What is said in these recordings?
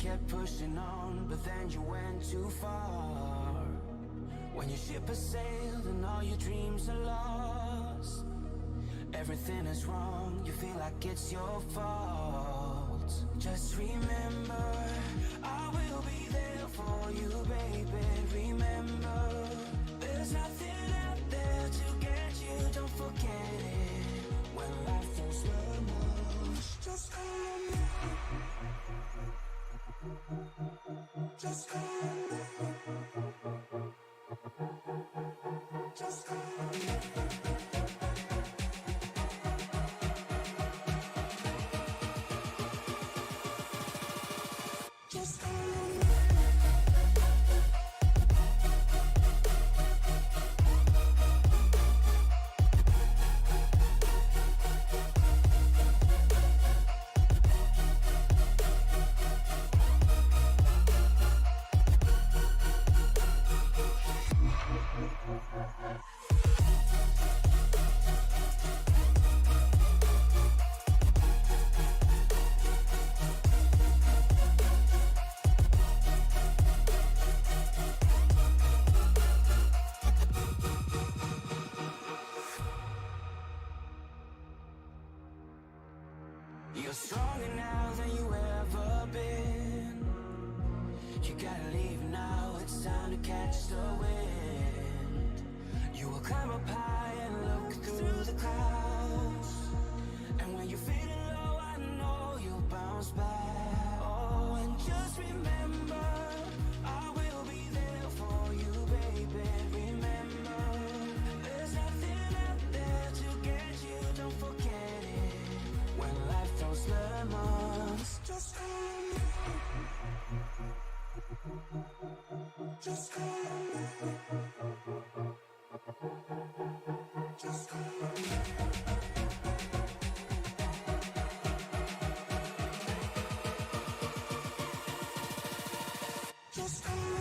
kept pushing on, but then you went too far. When your ship has sailed and all your dreams are lost, everything is wrong, you feel like it's your fault. Just remember, I will be there for you, baby. Remember, there's nothing out there to get you, don't forget it. When life feels lemons, just call on me. Just call on me. Just call on me. Just call on me. You're stronger now than you ever been. You gotta leave now, it's time to catch the wind. You will climb up high and look through the clouds, and when you're feeling low, I know you'll bounce back. Oh, and just remember, I will be there for you, baby. Remember, there's nothing out there to get you, don't forget it. When life throws lemons, just call on me. Just call on me. Just call on me. Just call on me.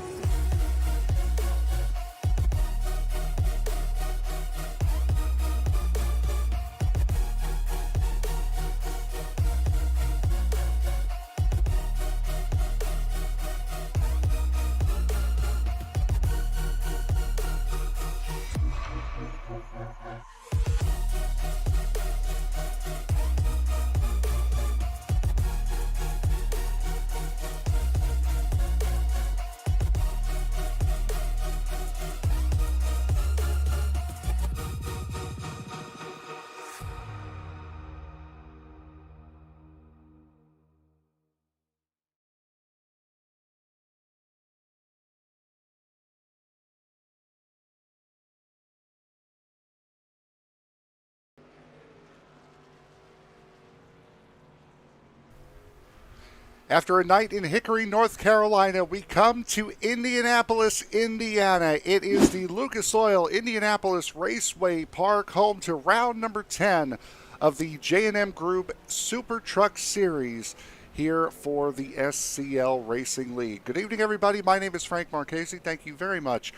After a night in Hickory, North Carolina, we come to Indianapolis, Indiana. It is the Lucas Oil Indianapolis Raceway Park, home to round number 10 of the J&M Group SuperTruck Series here for the SCL Racing League. Good evening, everybody. My name is Frank Marchese. Thank you very much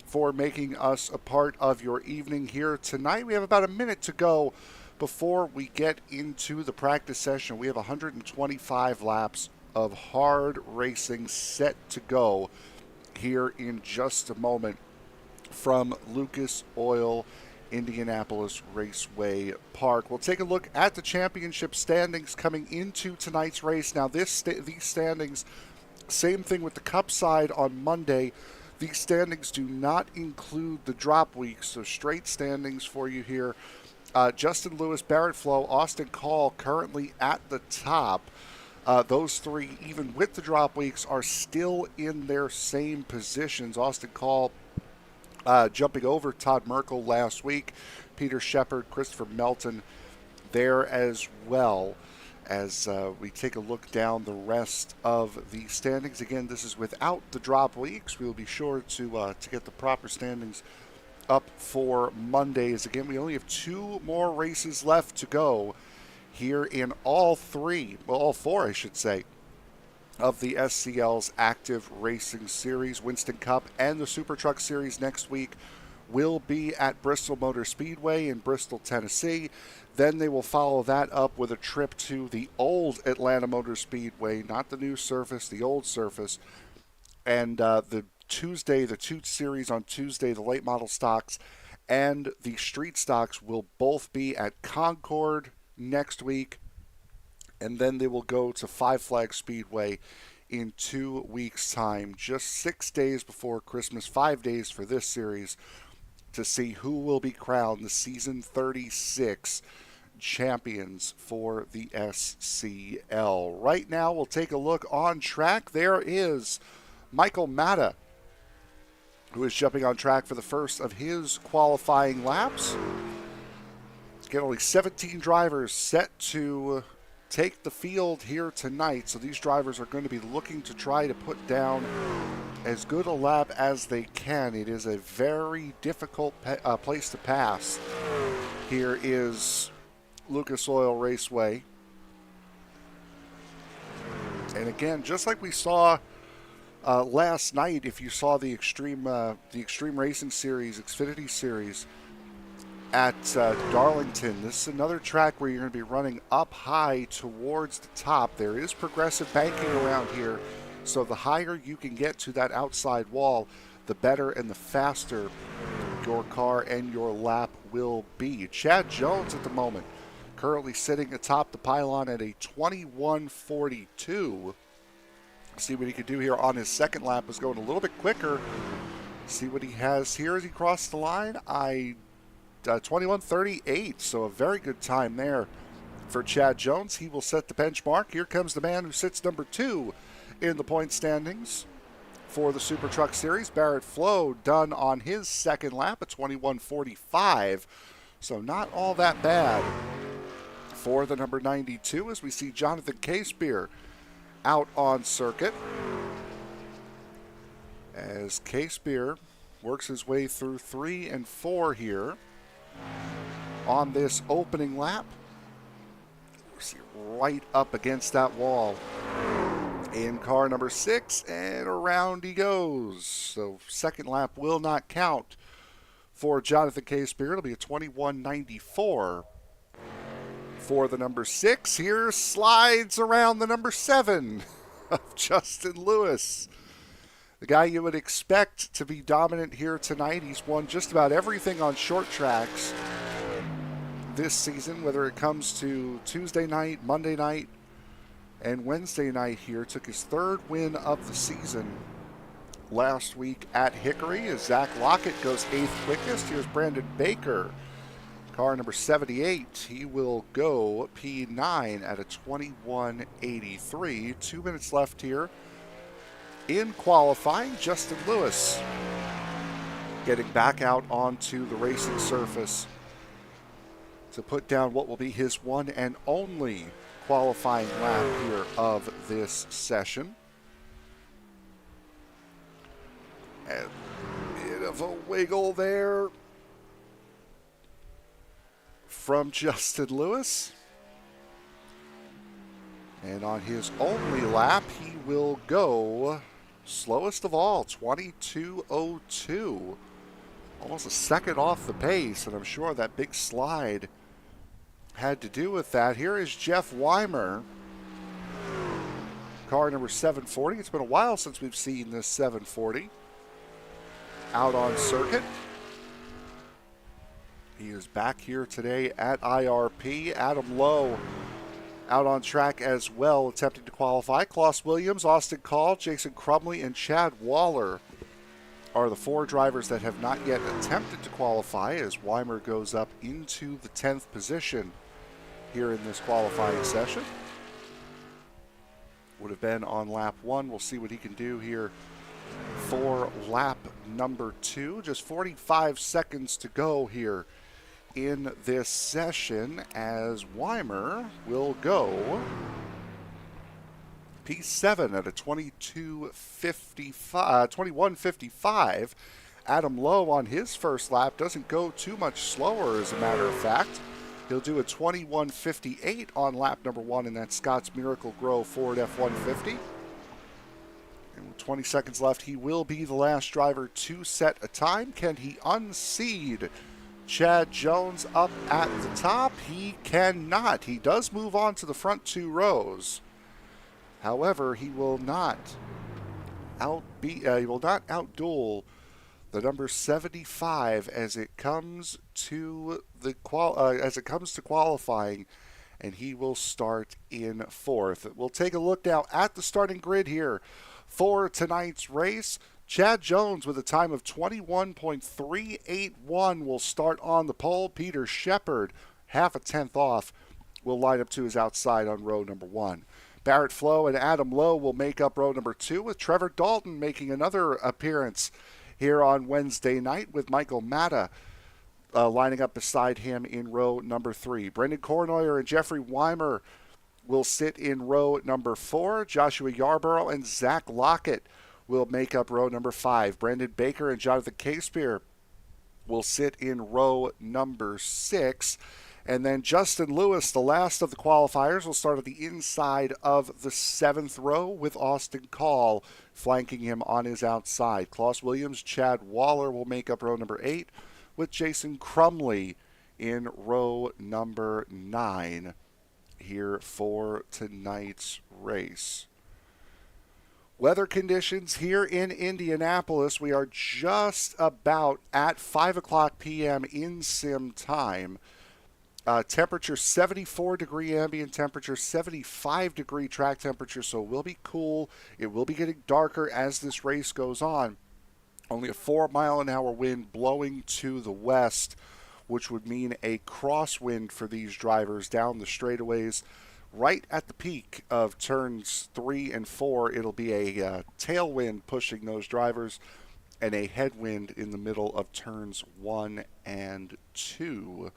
for making us a part of your evening here tonight. We have about a minute to go before we get into the practice session. We have 125 laps of hard racing set to go here in just a moment from Lucas Oil Indianapolis Raceway Park. We'll take a look at the championship standings coming into tonight's race. Now, these standings, same thing with the Cup side on Monday. These standings do not include the drop weeks, so straight standings for you here. Justin Lewis, Barrett Flowe, Austin Call currently at the top. Those three, even with the drop weeks, are still in their same positions. Austin Call jumping over Todd Merkel last week. Peter Shepard, Christopher Melton there as well. As we take a look down the rest of the standings. Again, this is without the drop weeks. We'll be sure to get the proper standings up for Mondays. Again, we only have 2 more races left to go here in all four, I should say, of the SCL's active racing series. Winston Cup and the SuperTruck Series next week will be at Bristol Motor Speedway in Bristol, Tennessee. Then they will follow that up with a trip to the old Atlanta Motor Speedway, not the new surface, the old surface. And the Tuesday, the 2 series on Tuesday, the late model stocks and the street stocks will both be at Concord next week. And then they will go to Five Flag Speedway in 2 weeks' time, just 6 days before Christmas, 5 days for this series, to see who will be crowned the season 36 champions for the SCL. Right now, we'll take a look on track. There is Michael Matta, who is jumping on track for the first of his qualifying laps. Get only 17 drivers set to take the field here tonight, so these drivers are going to be looking to try to put down as good a lap as they can. It is a very difficult place to pass. Here is Lucas Oil Raceway. And again, just like we saw last night, if you saw the Extreme Racing Series, Xfinity Series at Darlington, this is another track where you're going to be running up high towards the top. There is progressive banking around here, so the higher you can get to that outside wall, the better and the faster your car and your lap will be. Chad Jones at the moment currently sitting atop the pylon at a 21:42. See what he can do here on his second lap. Is going a little bit quicker. See what he has here as he crossed the line. 21:38, so a very good time there for Chad Jones. He will set the benchmark. Here comes the man who sits number 2 in the point standings for the SuperTruck Series. Barrett Flowe done on his second lap at 21:45, so not all that bad for the number 92 as we see Jonathan Casebeer out on circuit. As Casebeer works his way through 3 and 4 here on this opening lap. See right up against that wall in car number 6, and around he goes. So second lap will not count for Jonathan Casebeer. It'll be a 21:94 for the number 6. Here slides around the number 7 of Justin Lewis. The guy you would expect to be dominant here tonight. He's won just about everything on short tracks this season, whether it comes to Tuesday night, Monday night, and Wednesday night here. Took his 3rd win of the season last week at Hickory as Zach Lockett goes 8th quickest. Here's Brandon Baker, car number 78. He will go P9 at a 21:83. 2 minutes left here in qualifying. Justin Lewis getting back out onto the racing surface to put down what will be his one and only qualifying lap here of this session. A bit of a wiggle there from Justin Lewis. And on his only lap, he will go slowest of all, 22:02. Almost a second off the pace, and I'm sure that big slide had to do with that. Here is Jeff Weimer, car number 740. It's been a while since we've seen this 740 out on circuit. He is back here today at IRP. Adam Lowe out on track as well, attempting to qualify. Klaus Williams, Austin Call, Jason Crumley, and Chad Waller are the 4 drivers that have not yet attempted to qualify as Weimer goes up into the 10th position here in this qualifying session. Would have been on lap 1. We'll see what he can do here for lap number 2. Just 45 seconds to go here in this session as Weimer will go P7 at a 21:55. Adam Lowe on his first lap doesn't go too much slower, as a matter of fact. He'll do a 21:58 on lap number 1 in that Scott's Miracle Grow Ford F-150. And with 20 seconds left, he will be the last driver to set a time. Can he unseat Chad Jones up at the top? He cannot. He does move on to the front 2 rows. However, he will not outduel the number 75 as it comes to qualifying, and he will start in 4th. We'll take a look now at the starting grid here for tonight's race. Chad Jones with a time of 21.381 will start on the pole. Peter Shepard, half a tenth off, will line up to his outside on row number 1. Barrett Flowe and Adam Lowe will make up row number 2, with Trevor Dalton making another appearance here on Wednesday night, with Michael Matta lining up beside him in row number 3. Brendan Cornoyer and Jeffrey Weimer will sit in row number 4. Joshua Yarborough and Zach Lockett will make up row number 5. Brandon Baker and Jonathan Casepier will sit in row number 6. And then Justin Lewis, the last of the qualifiers, will start at the inside of the 7th row, with Austin Call flanking him on his outside. Klaus Williams, Chad Waller will make up row number 8, with Jason Crumley in row number 9 here for tonight's race. Weather conditions here in Indianapolis, we are just about at 5 o'clock p.m. in sim time. Temperature 74 degree ambient temperature, 75 degree track temperature, so it will be cool. It will be getting darker as this race goes on. Only a 4-mile-an-hour wind blowing to the west, which would mean a crosswind for these drivers down the straightaways. Right at the peak of turns 3 and 4, it'll be a tailwind pushing those drivers, and a headwind in the middle of turns 1 and 2.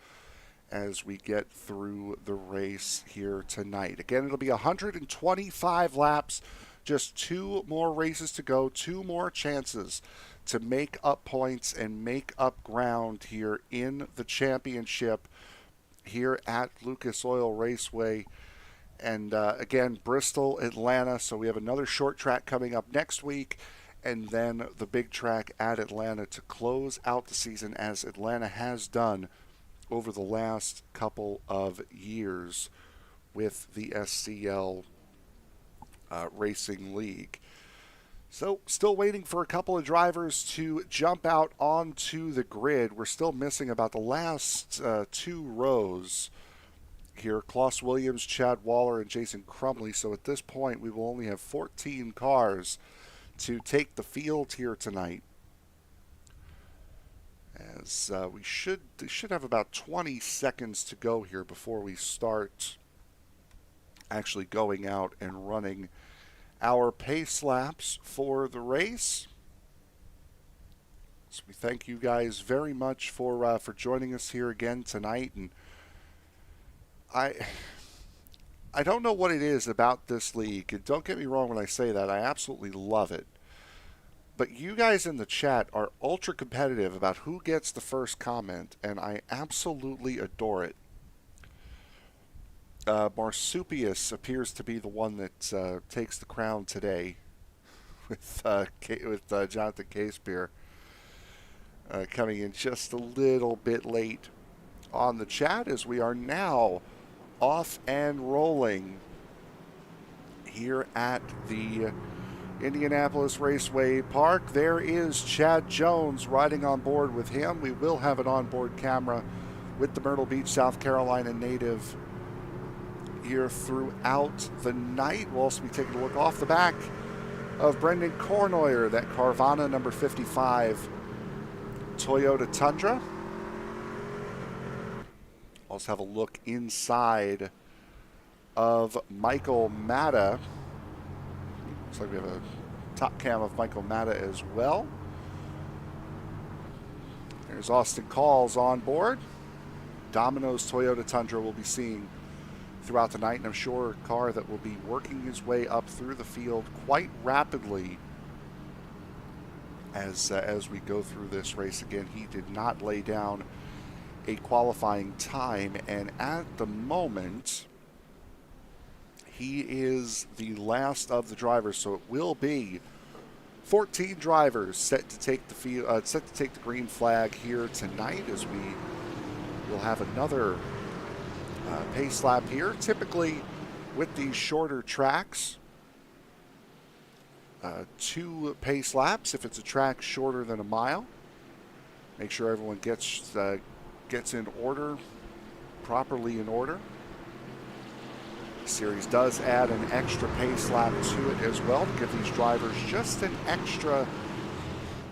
As we get through the race here tonight. Again, it'll be 125 laps, just 2 more races to go, 2 more chances to make up points and make up ground here in the championship here at Lucas Oil Raceway. And again, Bristol, Atlanta, so we have another short track coming up next week, and then the big track at Atlanta to close out the season, as Atlanta has done over the last couple of years with the SCL Racing League. So still waiting for a couple of drivers to jump out onto the grid. We're still missing about the last 2 rows here. Klaus Williams, Chad Waller, and Jason Crumley. So at this point, we will only have 14 cars to take the field here tonight. As we should have about 20 seconds to go here before we start actually going out and running our pace laps for the race. So we thank you guys very much for joining us here again tonight. And I don't know what it is about this league. And don't get me wrong when I say that. I absolutely love it. But you guys in the chat are ultra competitive about who gets the first comment, and I absolutely adore it. Marsupius appears to be the one that takes the crown today, with Jonathan Casepier coming in just a little bit late on the chat, as we are now off and rolling here at the Indianapolis Raceway Park. There is Chad Jones riding on board with him. We will have an onboard camera with the Myrtle Beach, South Carolina native here throughout the night. We'll also be taking a look off the back of Brendan Cornoyer, that Carvana number 55 Toyota Tundra. Also have a look inside of Michael Matta. Looks like we have a top cam of Michael Matta as well. There's Austin Calls on board. Domino's Toyota Tundra we'll be seeing throughout the night, and I'm sure a car that will be working his way up through the field quite rapidly as we go through this race. Again, he did not lay down a qualifying time, and at the moment he is the last of the drivers, so it will be 14 drivers set to take the green flag here tonight, as we will have another pace lap here. Typically, with these shorter tracks, 2 pace laps if it's a track shorter than a mile. Make sure everyone gets in order, properly in order. The series does add an extra pace lap to it as well to give these drivers just an extra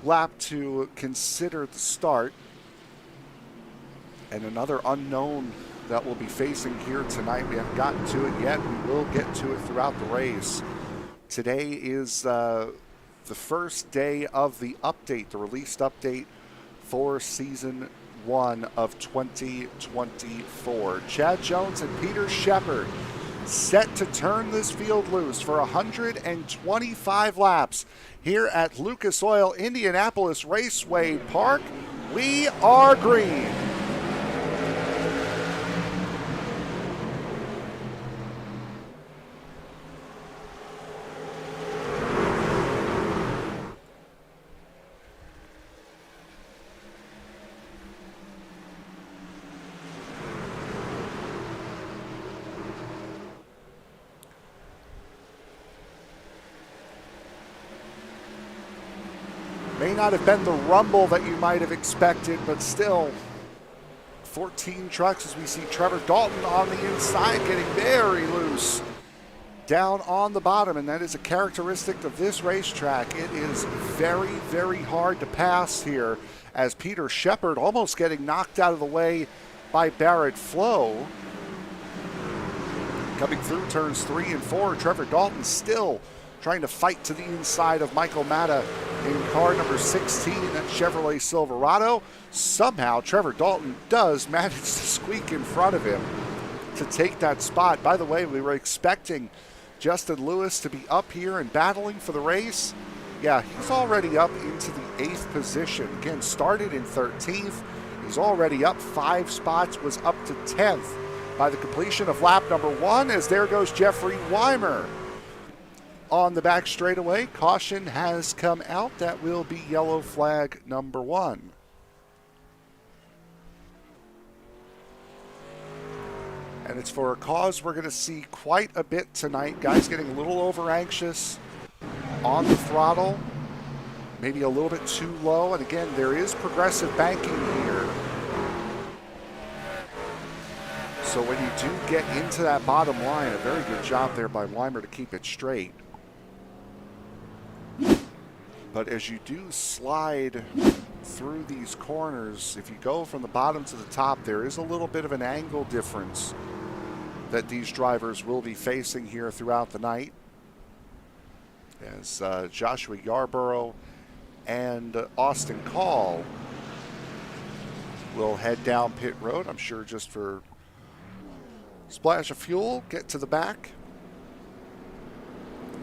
lap to consider the start. And another unknown that we'll be facing here tonight. We haven't gotten to it yet. We will get to it throughout the race. Today is the first day of the update, the released update for Season 1 of 2024. Chad Jones and Peter Shepard set to turn this field loose for 125 laps here at Lucas Oil Indianapolis Raceway Park. We are green. May not have been the rumble that you might have expected, but still 14 trucks as we see Trevor Dalton on the inside getting very loose down on the bottom, and that is a characteristic of this racetrack. It is very, very hard to pass here, as Peter Shepard almost getting knocked out of the way by Barrett Flowe. Coming through turns 3 and 4, Trevor Dalton still trying to fight to the inside of Michael Matta in car number 16, that Chevrolet Silverado. Somehow Trevor Dalton does manage to squeak in front of him to take that spot. By the way, we were expecting Justin Lewis to be up here and battling for the race. Yeah, he's already up into the 8th position. Again, started in 13th. He's already up 5 spots, was up to 10th by the completion of lap number 1, as there goes Jeffrey Weimer on the back straightaway. Caution has come out. That will be yellow flag number 1. And it's for a cause we're going to see quite a bit tonight. Guys getting a little over anxious on the throttle, maybe a little bit too low. And again, there is progressive banking here. So when you do get into that bottom line, a very good job there by Weimer to keep it straight. But as you do slide through these corners, if you go from the bottom to the top, there is a little bit of an angle difference that these drivers will be facing here throughout the night. As Joshua Yarborough and Austin Call will head down pit road, I'm sure just for a splash of fuel, get to the back.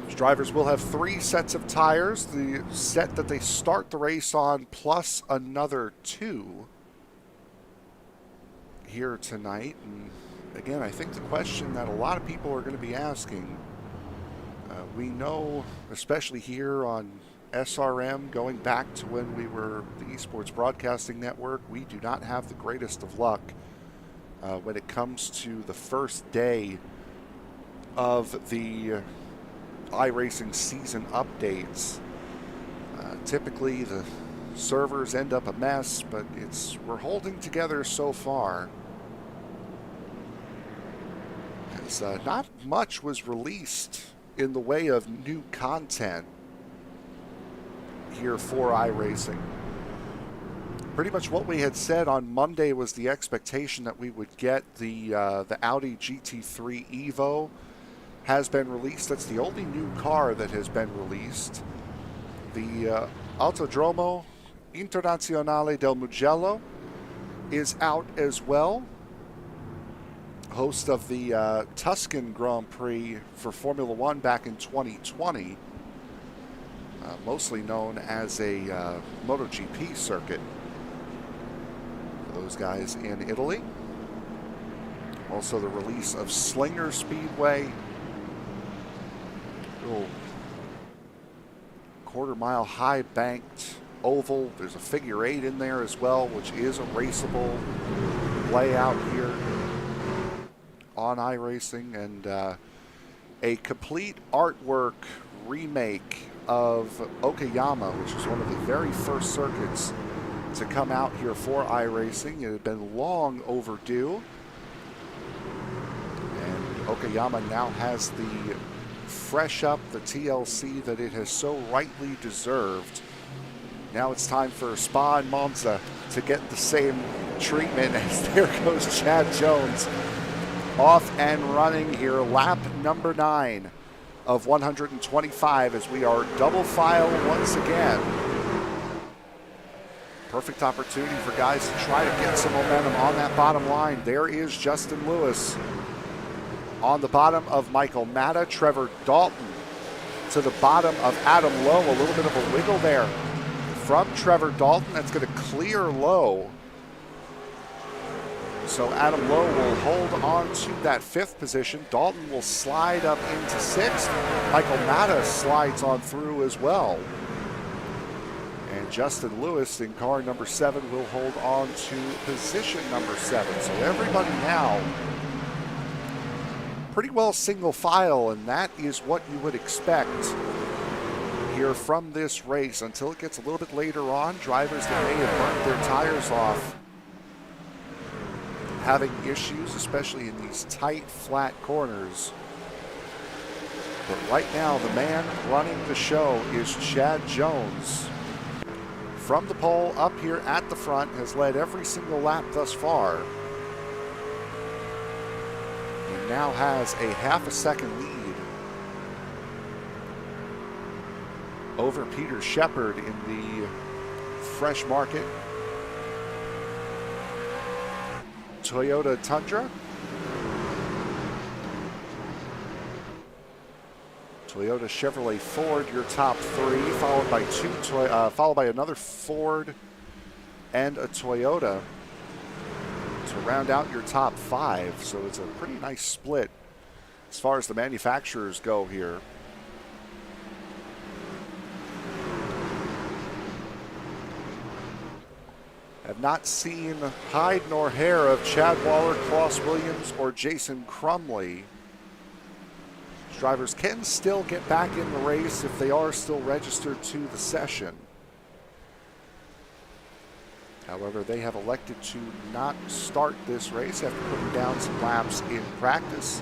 These drivers will have 3 sets of tires, the set that they start the race on plus another 2 here tonight. And again, I think the question that a lot of people are going to be asking, we know, especially here on SRM, going back to when we were the Esports Broadcasting Network, we do not have the greatest of luck when it comes to the first day of the iRacing season updates. Typically the servers end up a mess, but we're holding together so far. As not much was released in the way of new content here for iRacing. Pretty much what we had said on Monday was the expectation that we would get the Audi GT3 Evo has been released. That's the only new car that has been released. The Autodromo Internazionale del Mugello is out as well. Host of the Tuscan Grand Prix for Formula One back in 2020. Mostly known as a MotoGP circuit for those guys in Italy. Also the release of Slinger Speedway. Little quarter-mile high banked oval. There's a figure 8 in there as well, which is a raceable layout here on iRacing, and a complete artwork remake of Okayama, which was one of the very first circuits to come out here for iRacing. It had been long overdue, and Okayama now has the fresh up, the TLC that it has so rightly deserved. Now it's time for Spa and Monza to get the same treatment as there goes Chad Jones off and running here. Lap number 9 of 125 as we are double file once again. Perfect opportunity for guys to try to get some momentum on that bottom line. There is Justin Lewis on the bottom of Michael Matta. Trevor Dalton to the bottom of Adam Lowe. A little bit of a wiggle there from Trevor Dalton. That's going to clear Lowe. So Adam Lowe will hold on to that 5th position. Dalton will slide up into 6th. Michael Matta slides on through as well. And Justin Lewis in car number 7 will hold on to position number 7. So everybody now pretty well single file, and that is what you would expect here from this race until it gets a little bit later on. Drivers that may have burnt their tires off having issues, especially in these tight, flat corners. But right now, the man running the show is Chad Jones. From the pole up here at the front, has led every single lap thus far. He now has a half a second lead over Peter Shepard in the Fresh Market Toyota Tundra. Toyota, Chevrolet, Ford, your top 3, followed by another Ford and a Toyota to round out your top 5. So it's a pretty nice split as far as the manufacturers go here. Have not seen hide nor hair of Chad Waller, Klaus Williams, or Jason Crumley. Drivers can still get back in the race if they are still registered to the session. However, they have elected to not start this race after putting down some laps in practice,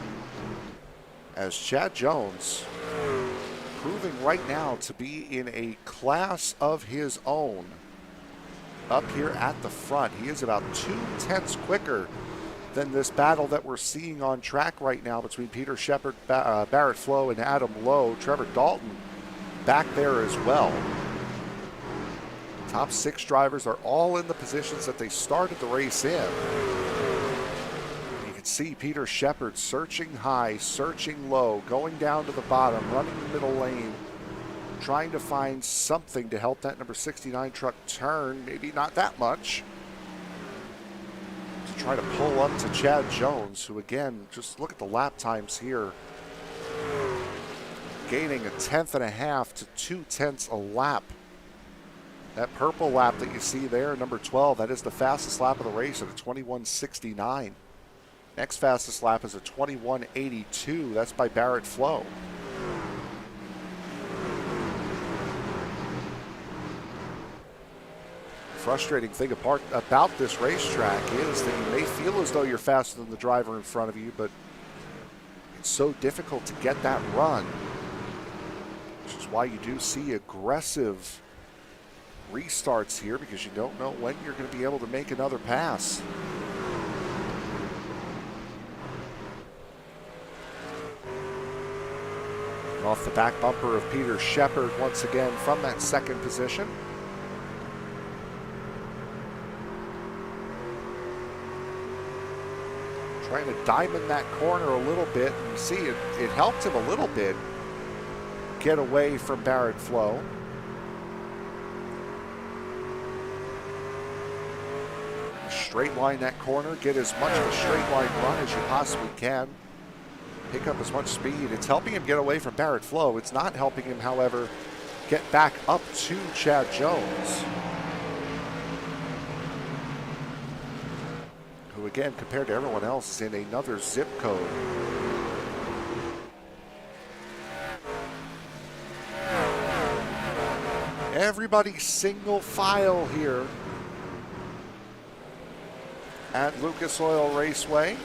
as Chad Jones proving right now to be in a class of his own up here at the front. He is about 2/10 quicker than this battle that we're seeing on track right now between Peter Shepard, Barrett Flowe, and Adam Lowe. Trevor Dalton back there as well. Top 6 drivers are all in the positions that they started the race in. You can see Peter Shepard searching high, searching low, going down to the bottom, running the middle lane, trying to find something to help that number 69 truck turn, maybe not that much, to try to pull up to Chad Jones, who again, just look at the lap times here, gaining 1/10.5 to 2/10 a lap. That purple lap that you see there, number 12, that is the fastest lap of the race at a 21:69. Next fastest lap is a 21:82. That's by Barrett Flowe. Frustrating thing about this racetrack is that you may feel as though you're faster than the driver in front of you, but it's so difficult to get that run, which is why you do see aggressive restarts here, because you don't know when you're going to be able to make another pass. And off the back bumper of Peter Shepard once again from that 2nd position. Trying to diamond that corner a little bit, and you see it helped him a little bit get away from Barrett Flowe. Straight line that corner, get as much of a straight line run as you possibly can. Pick up as much speed. It's helping him get away from Barrett Flowe. It's not helping him, however, get back up to Chad Jones, who again, compared to everyone else, is in another zip code. Everybody single file here at Lucas Oil Raceway.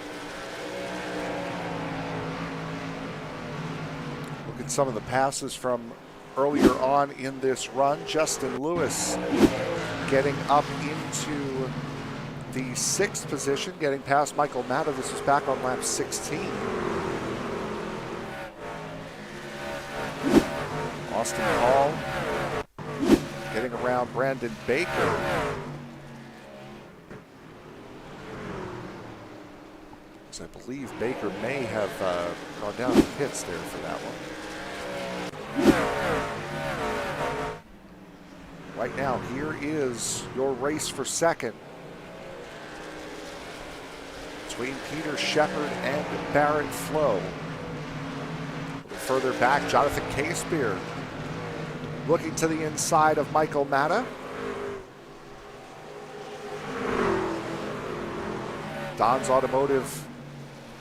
Look at some of the passes from earlier on in this run. Justin Lewis getting up into the 6th position, getting past Michael Matta. This is back on lap 16. Austin Hall getting around Brandon Baker. I believe Baker may have gone down to pits there for that one. Right now, here is your race for second between Peter Shepard and Barrett Flowe. A little further back, Jonathan Casebeer looking to the inside of Michael Matta. Don's Automotive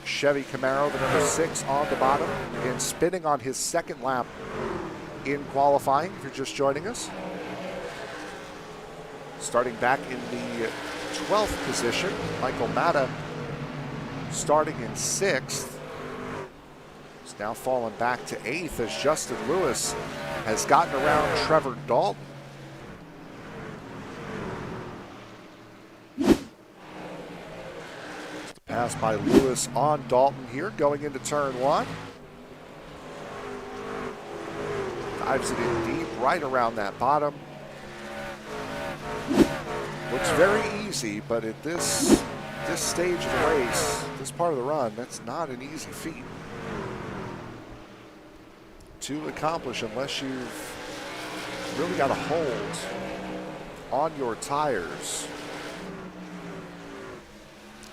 Chevy Camaro, the number 6 on the bottom. Again, spinning on his 2nd lap in qualifying, if you're just joining us. Starting back in the 12th position, Michael Matta starting in 6th. He's now fallen back to 8th as Justin Lewis has gotten around Trevor Dalton. Pass by Lewis on Dalton here, going into turn 1. Dives it in deep, right around that bottom. Looks very easy, but at this stage of the race, this part of the run, that's not an easy feat to accomplish unless you've really got a hold on your tires.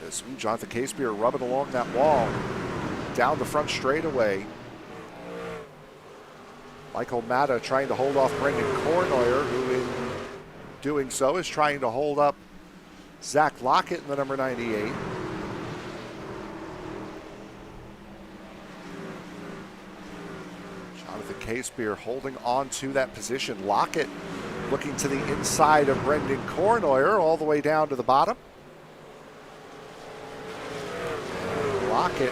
As Jonathan Casebeer rubbing along that wall down the front straightaway. Michael Matta trying to hold off Brendan Cornoyer, who in doing so is trying to hold up Zach Lockett in the number 98. Jonathan Casebeer holding on to that position. Lockett looking to the inside of Brendan Cornoyer all the way down to the bottom. Lockett,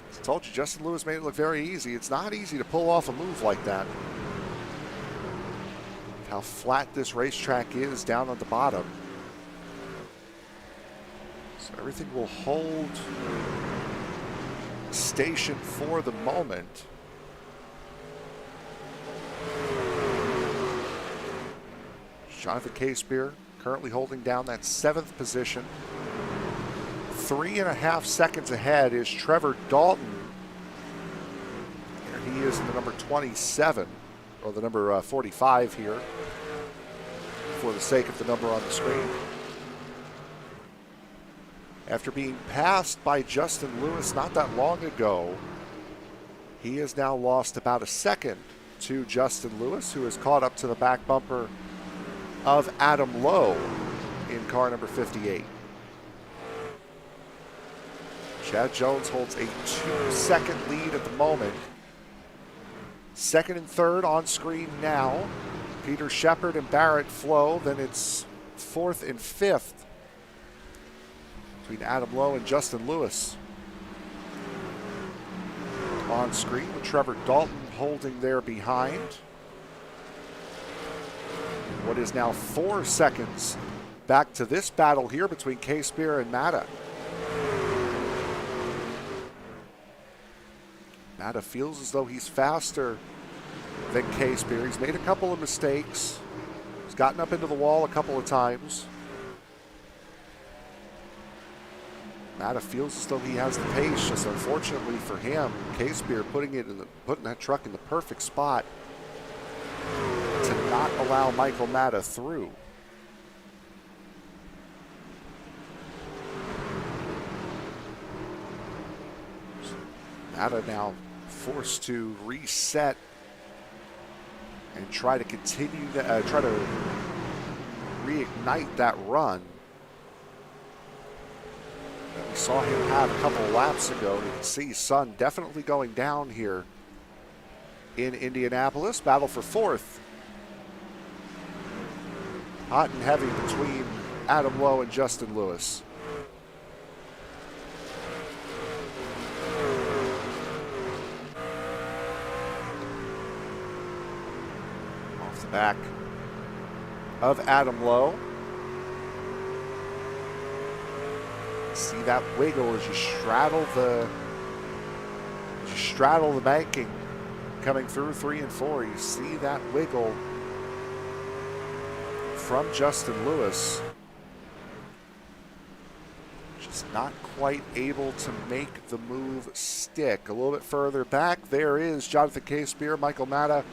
as I told you, Justin Lewis made it look very easy. It's not easy to pull off a move like that. How flat this racetrack is down at the bottom. So everything will hold station for the moment. Jonathan Casebeer currently holding down that 7th position. 3.5 seconds ahead is Trevor Dalton. Here he is in the number 27, or the number 45 here, for the sake of the number on the screen. After being passed by Justin Lewis not that long ago, he has now lost about a second to Justin Lewis, who has caught up to the back bumper of Adam Lowe in car number 58. Chad Jones holds a 2-second lead at the moment. 2nd and 3rd on screen now. Peter Shepard and Barrett Flowe. Then it's 4th and 5th between Adam Lowe and Justin Lewis. On screen with Trevor Dalton holding there behind. What is now 4 seconds back to this battle here between Casebeer and Matta. Matta feels as though he's faster than Casebeer. He's made a couple of mistakes. He's gotten up into the wall a couple of times. Matta feels as though he has the pace, just unfortunately for him, Casebeer putting that truck in the perfect spot to not allow Michael Matta through. Matta now forced to reset and try to continue that, try to reignite that run that we saw him have a couple of laps ago. You can see Sun definitely going down here in Indianapolis. Battle for fourth. Hot and heavy between Adam Lowe and Justin Lewis. Off the back of Adam Lowe. See that wiggle as you straddle the banking coming through 3 and 4. You see that wiggle from Justin Lewis. Just not quite able to make the move stick. A little bit further back, there is Jonathan K-Spear, Michael Matta,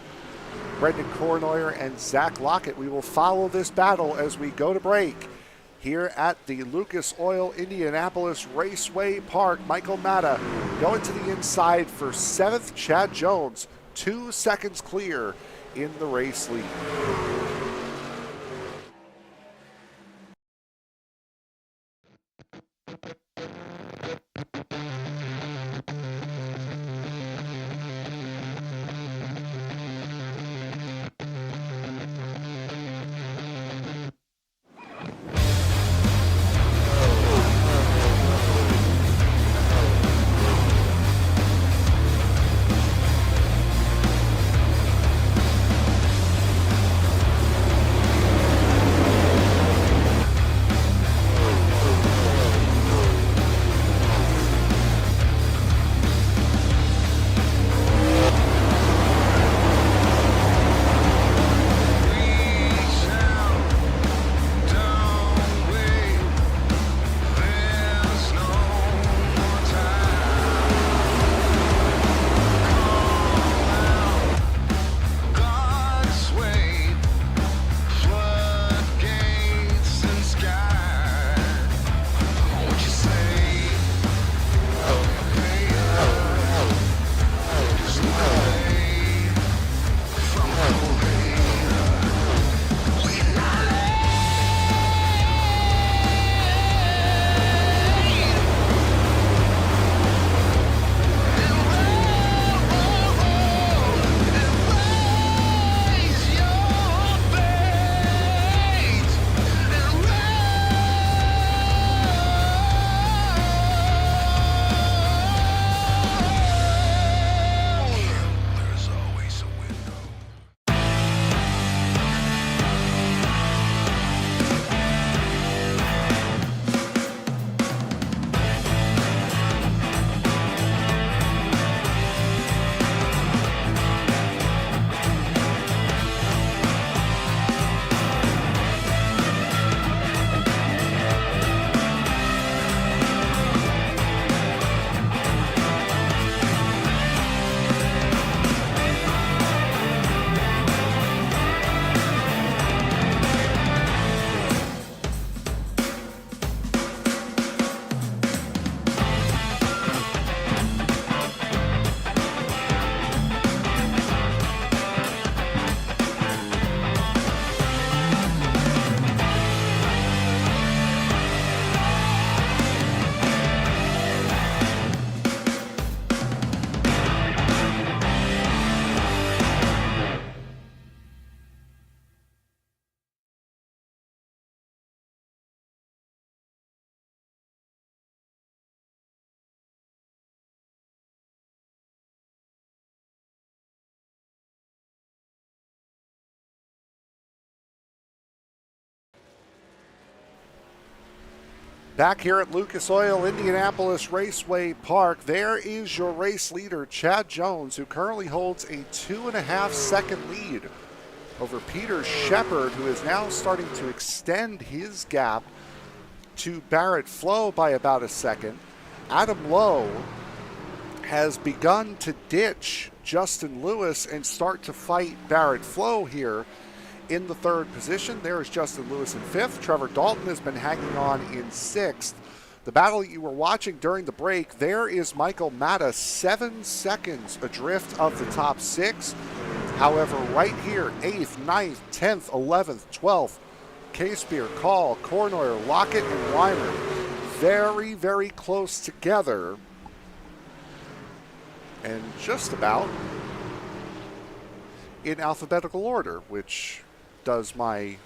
Brendan Kornoyer, and Zach Lockett. We will follow this battle as we go to break here at the Lucas Oil Indianapolis Raceway Park. Michael Matta going to the inside for 7th. Chad Jones 2 seconds clear in the race lead. Back here at Lucas Oil Indianapolis Raceway Park, there is your race leader, Chad Jones, who currently holds a 2.5 second lead over Peter Shepard, who is now starting to extend his gap to Barrett Flowe by about a second. Adam Lowe has begun to ditch Justin Lewis and start to fight Barrett Flowe here in the 3rd position. There is Justin Lewis in 5th. Trevor Dalton has been hanging on in 6th. The battle that you were watching during the break, there is Michael Matta 7 seconds adrift of the top 6. However, right here, 8th, 9th, 10th, 11th, 12th, Casebeer, Call, Cornoyer, Lockett, and Weimer, very, very close together. And just about in alphabetical order, which does my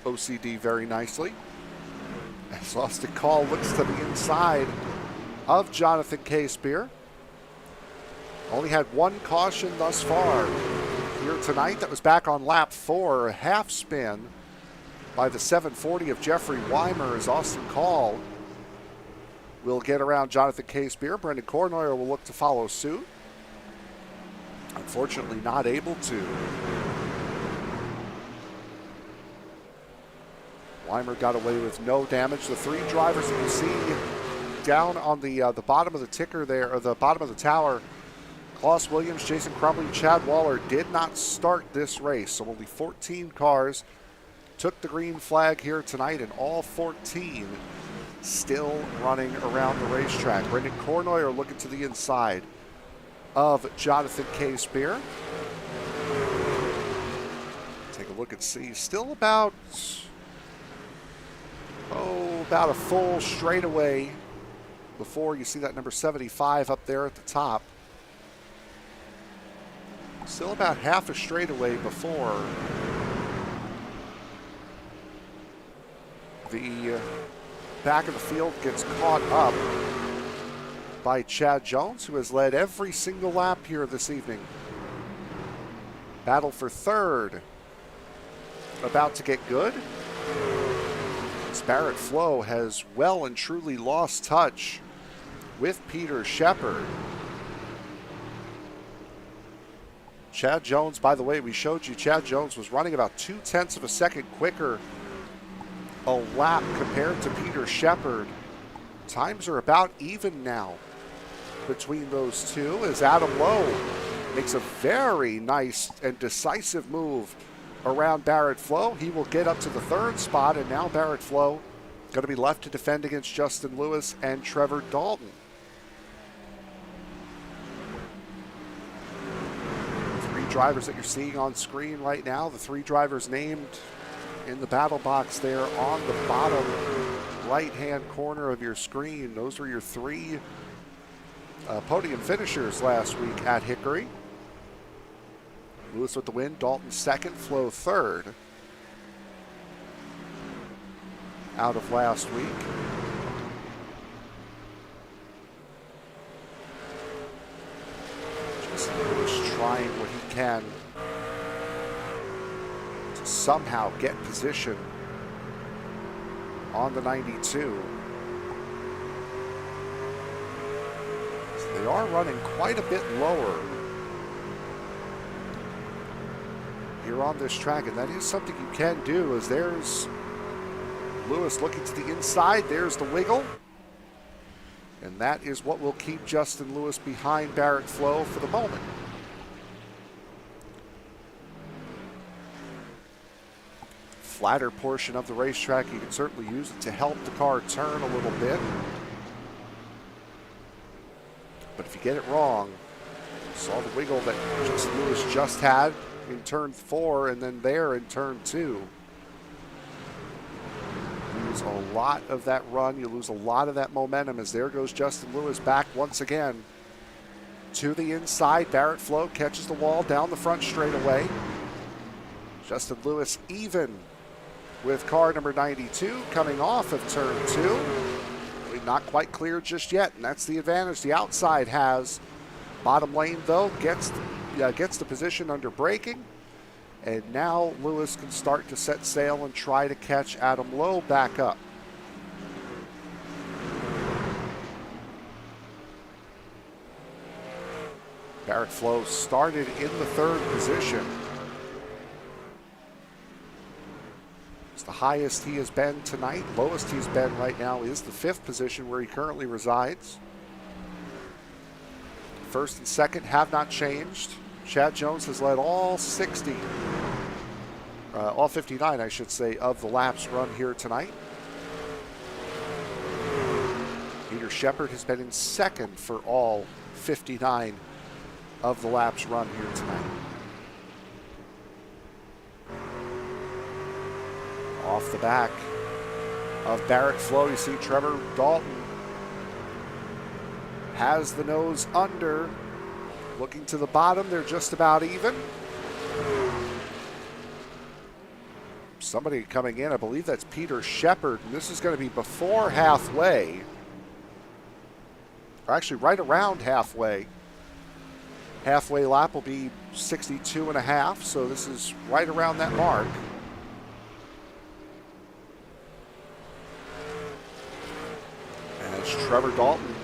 OCD very nicely. As Austin Call looks to the inside of Jonathan Casebeer. Only had one caution thus far here tonight. That was back on lap 4, a half spin by the 740 of Jeffrey Weimer as Austin Call will get around Jonathan Casebeer. Brendan Cornoyer will look to follow suit. Unfortunately not able to. Weimer got away with no damage. The three drivers that you see down on the bottom of the ticker there, or the bottom of the tower, Klaus Williams, Jason Crumley, Chad Waller did not start this race. So only 14 cars took the green flag here tonight, and all 14 still running around the racetrack. Brendan Cornoyer looking to the inside of Jonathan Casebeer. Take a look and see. Still about a full straightaway before you see that number 75 up there at the top. Still about half a straightaway before the back of the field gets caught up by Chad Jones, who has led every single lap here this evening. Battle for third about to get good. Barrett Flowe has well and truly lost touch with Peter Shepard. Chad Jones, by the way, we showed you Chad Jones was running about 0.2 of a second quicker a lap compared to Peter Shepard. Times are about even now between those two as Adam Lowe makes a very nice and decisive move around Barrett Flowe. He will get up to the third spot, and now Barrett Flowe going to be left to defend against Justin Lewis and Trevor Dalton. Three drivers that you're seeing on screen right now, the three drivers named in the battle box there on the bottom right-hand corner of your screen. Those were your three podium finishers last week at Hickory. Lewis with the win, Dalton second, Flowe third out of last week. Just Lewis trying what he can to somehow get position on the 92. So they are running quite a bit lower here on this track, and that is something you can do. As there's Lewis looking to the inside, there's the wiggle, and that is what will keep Justin Lewis behind Barrett Flowe for the moment. Flatter portion of the racetrack, you can certainly use it to help the car turn a little bit, but if you get it wrong, saw the wiggle that Justin Lewis just had in turn 4 and then there in turn 2. Lose a lot of that run. You lose a lot of that momentum as there goes Justin Lewis back once again to the inside. Barrett Flowe catches the wall down the front straightaway. Justin Lewis even with car number 92 coming off of turn 2. Not quite clear just yet, and that's the advantage the outside has. Bottom lane, though, gets the position under braking. And now Lewis can start to set sail and try to catch Adam Lowe back up. Barrett Flowe started in the third position. It's the highest he has been tonight. Lowest he's been right now is the 5th position where he currently resides. First and second have not changed. Chad Jones has led all 59, I should say, of the laps run here tonight. Peter Shepard has been in second for all 59 of the laps run here tonight. off the back of Barrett Flowe. You see Trevor Dalton has the nose under. Looking to the bottom, they're just about even. Somebody coming in, I believe that's Peter Shepard, and this is going to be before halfway. Or actually right around halfway. Halfway lap will be 62.5, so this is right around that mark. As Trevor Dalton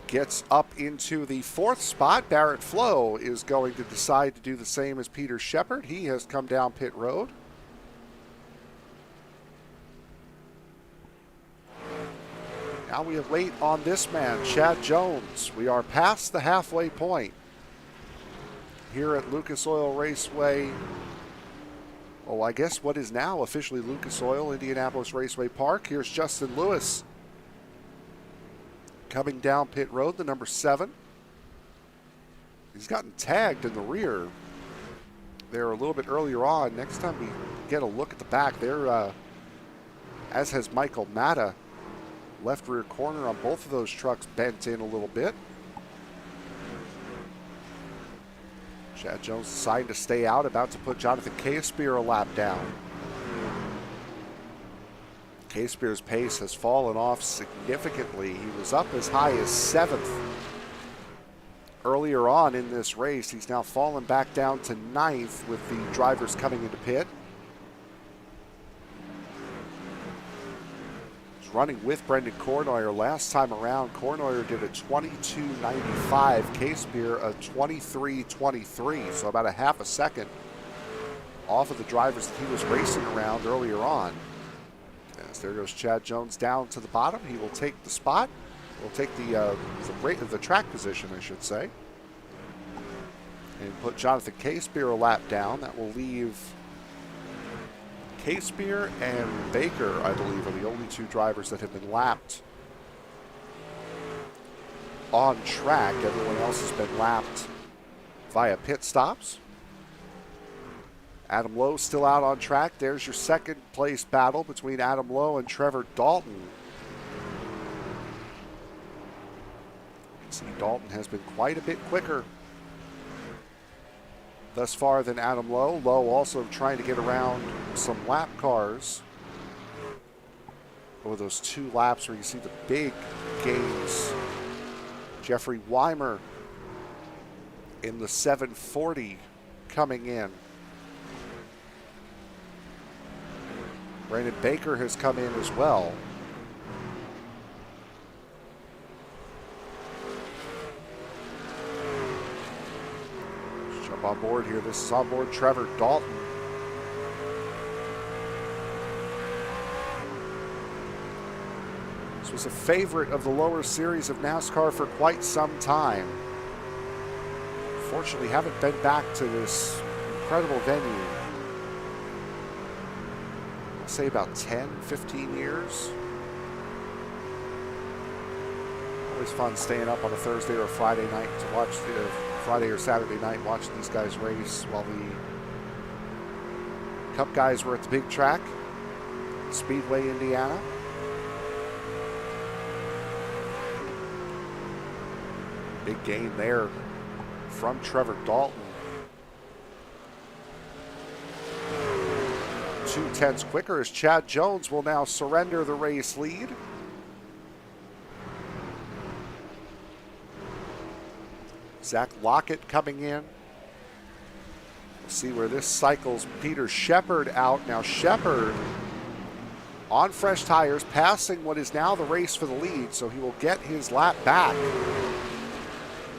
gets up into the 4th spot, Barrett Flowe is going to decide to do the same as Peter Shepard. He has come down pit road. Now we have wait on this man, Chad Jones. We are past the halfway point here at Lucas Oil Raceway. Oh, I guess what is now officially Lucas Oil Indianapolis Raceway Park. Here's Justin Lewis coming down pit road, the number 7. He's gotten tagged in the rear there a little bit earlier on. Next time we get a look at the back there, as has Michael Matta. Left rear corner on both of those trucks bent in a little bit. Chad Jones deciding to stay out, about to put Jonathan Casebeer a lap down. Casebeer's pace has fallen off significantly. He was up as high as 7th earlier on in this race. He's now fallen back down to 9th with the drivers coming into pit. Running with Brendan Cornoyer last time around. Cornoyer did a 22.95, Casebeer a 23.23, so about a half a second off of the drivers that he was racing around earlier on. As there goes Chad Jones down to the bottom. He will take the spot. Will take the track position, I should say, and put Jonathan Casebeer a lap down. That will leave Casebeer and Baker, I believe, are the only 2 drivers that have been lapped on track. Everyone else has been lapped via pit stops. Adam Lowe still out on track. There's your second place battle between Adam Lowe and Trevor Dalton. You can see Dalton has been quite a bit quicker thus far than Adam Lowe. Lowe also trying to get around some lap cars over those 2 laps where you see the big gains. Jeffrey Weimer in the 740 coming in. Brandon Baker has come in as well. On board here. This is on board Trevor Dalton. This was a favorite of the lower series of NASCAR for quite some time. Fortunately, haven't been back to this incredible venue, I'll say about 10, 15 years. Always fun staying up on a Thursday or a Friday night to watch Friday or Saturday night watching these guys race while the Cup guys were at the big track, Speedway, Indiana. Big gain there from Trevor Dalton. 2/10 quicker as Chad Jones will now surrender the race lead. Zach Lockett coming in. We'll see where this cycles Peter Shepard out. Now Shepard on fresh tires, passing what is now the race for the lead, so he will get his lap back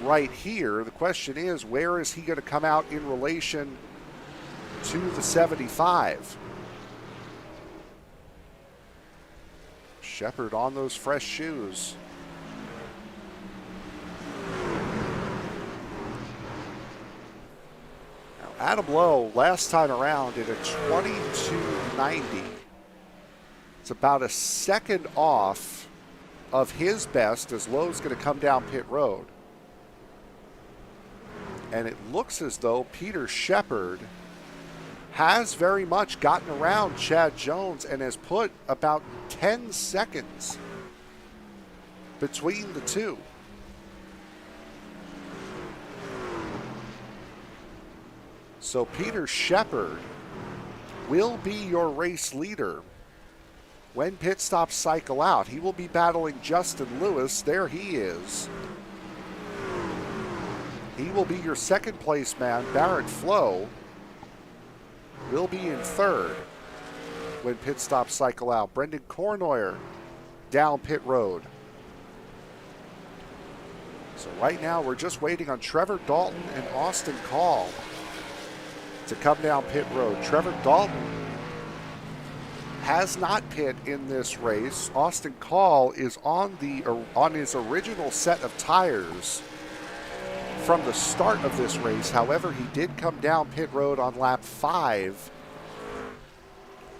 right here. The question is, where is he going to come out in relation to the 75? Shepard on those fresh shoes. Adam Lowe, last time around, did a 22.90. It's about a second off of his best as Lowe's going to come down pit road. And it looks as though Peter Shepard has very much gotten around Chad Jones and has put about 10 seconds between the two. So Peter Shepard will be your race leader when pit stops cycle out. He will be battling Justin Lewis. There he is. He will be your second place man. Barrett Flowe will be in third when pit stops cycle out. Brendan Cornoyer down pit road. So right now we're just waiting on Trevor Dalton and Austin Call to come down pit road. Trevor Dalton has not pit in this race. Austin Call is on his original set of tires from the start of this race. However, he did come down pit road on lap 5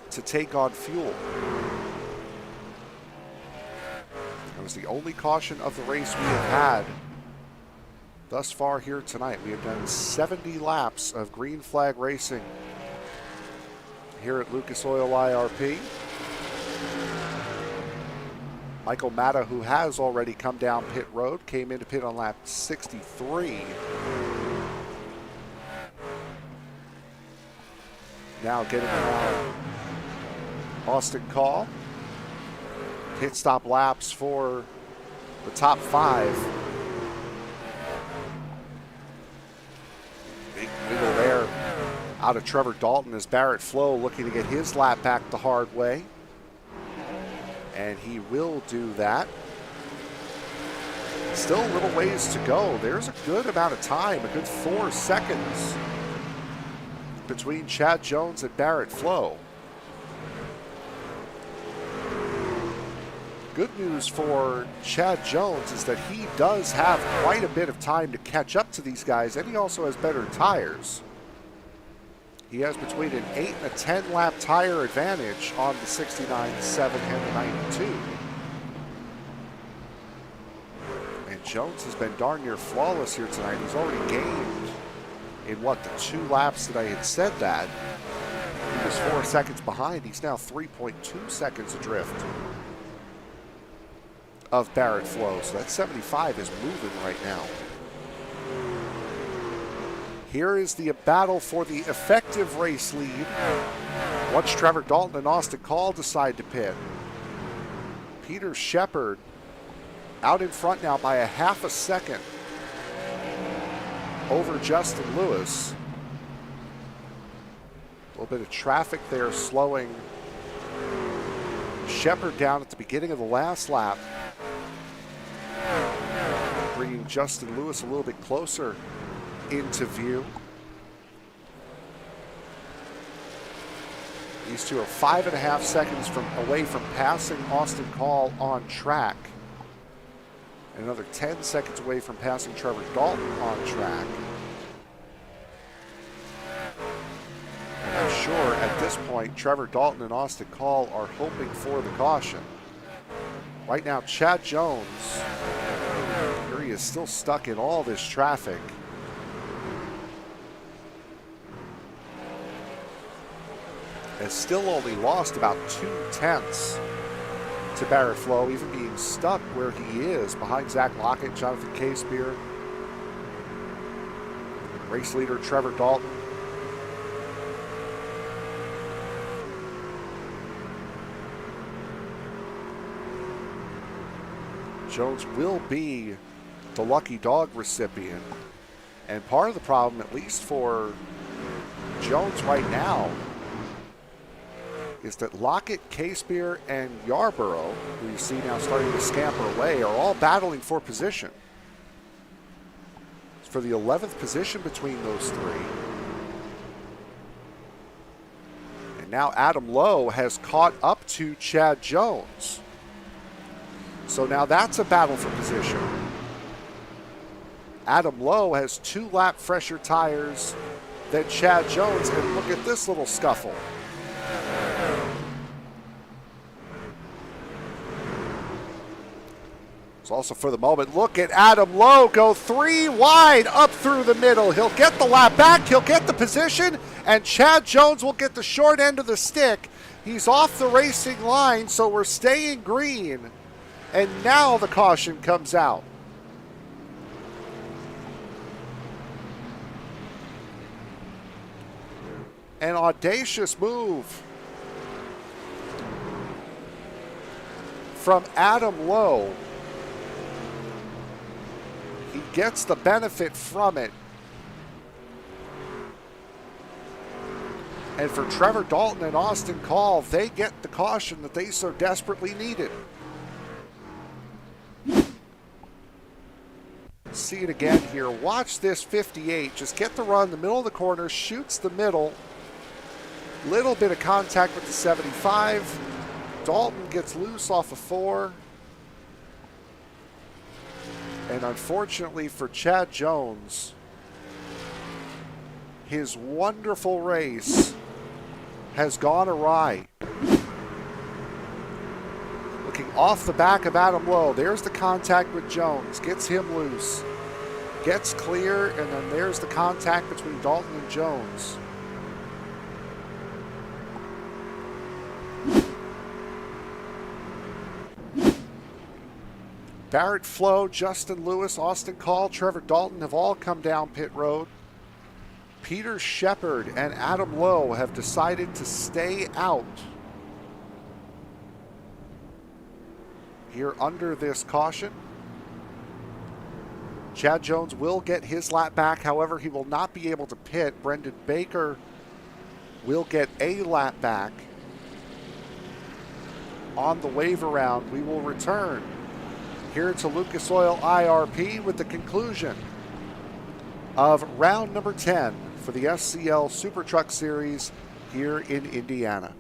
to take on fuel. That was the only caution of the race we have had thus far here tonight. We have done 70 laps of green flag racing here at Lucas Oil IRP. Michael Matta, who has already come down pit road, came into pit on lap 63. Now getting around Austin Call. Pit stop laps for the top 5. Big wiggle there out of Trevor Dalton as Barrett Flowe looking to get his lap back the hard way. And he will do that. Still a little ways to go. There's a good amount of time, a good 4 seconds between Chad Jones and Barrett Flowe. Good news for Chad Jones is that he does have quite a bit of time to catch up to these guys, and he also has better tires. He has between an 8 and a 10 lap tire advantage on the 69, 7, and the 92. And Jones has been darn near flawless here tonight. He's already gained in the 2 laps that I had said that. He was 4 seconds behind. He's now 3.2 seconds adrift of Barrett Flowe. So that 75 is moving right now. Here is the battle for the effective race lead once Trevor Dalton and Austin Call decide to pit. Peter Shepard out in front now by a half a second over Justin Lewis. A little bit of traffic there slowing Shepard down at the beginning of the last lap, bringing Justin Lewis a little bit closer into view. These two are 5.5 seconds away from passing Austin Call on track. And another 10 seconds away from passing Trevor Dalton on track. And I'm sure at this point, Trevor Dalton and Austin Call are hoping for the caution. Right now, Chad Jones, here he is still stuck in all this traffic. Has still only lost about 2/10 to Barrett Flowe, even being stuck where he is behind Zach Lockett, Jonathan Casebeer, race leader Trevor Dalton. Jones will be the lucky dog recipient. And part of the problem, at least for Jones right now, is that Lockett, Casebeer, and Yarborough, who you see now starting to scamper away, are all battling for position. It's for the 11th position between those three. And now Adam Lowe has caught up to Chad Jones. So now that's a battle for position. Adam Lowe has 2 lap fresher tires than Chad Jones, and look at this little scuffle. So also for the moment, look at Adam Lowe go 3 wide up through the middle. He'll get the lap back, he'll get the position, and Chad Jones will get the short end of the stick. He's off the racing line, so we're staying green. And now the caution comes out. An audacious move from Adam Lowe. He gets the benefit from it. And for Trevor Dalton and Austin Call, they get the caution that they so desperately needed. See it again here. Watch this 58. Just get the run in the middle of the corner, shoots the middle. Little bit of contact with the 75. Dalton gets loose off of 4. And unfortunately for Chad Jones, his wonderful race has gone awry. Looking off the back of Adam Lowe, there's the contact with Jones, gets him loose, gets clear, and then there's the contact between Dalton and Jones. Barrett Flowe, Justin Lewis, Austin Call, Trevor Dalton have all come down pit road. Peter Shepard and Adam Lowe have decided to stay out here under this caution. Chad Jones will get his lap back. However, he will not be able to pit. Brendan Baker will get a lap back. On the wave around, we will return here to Lucas Oil IRP with the conclusion of round number 10 for the SCL SuperTruck Series here in Indiana.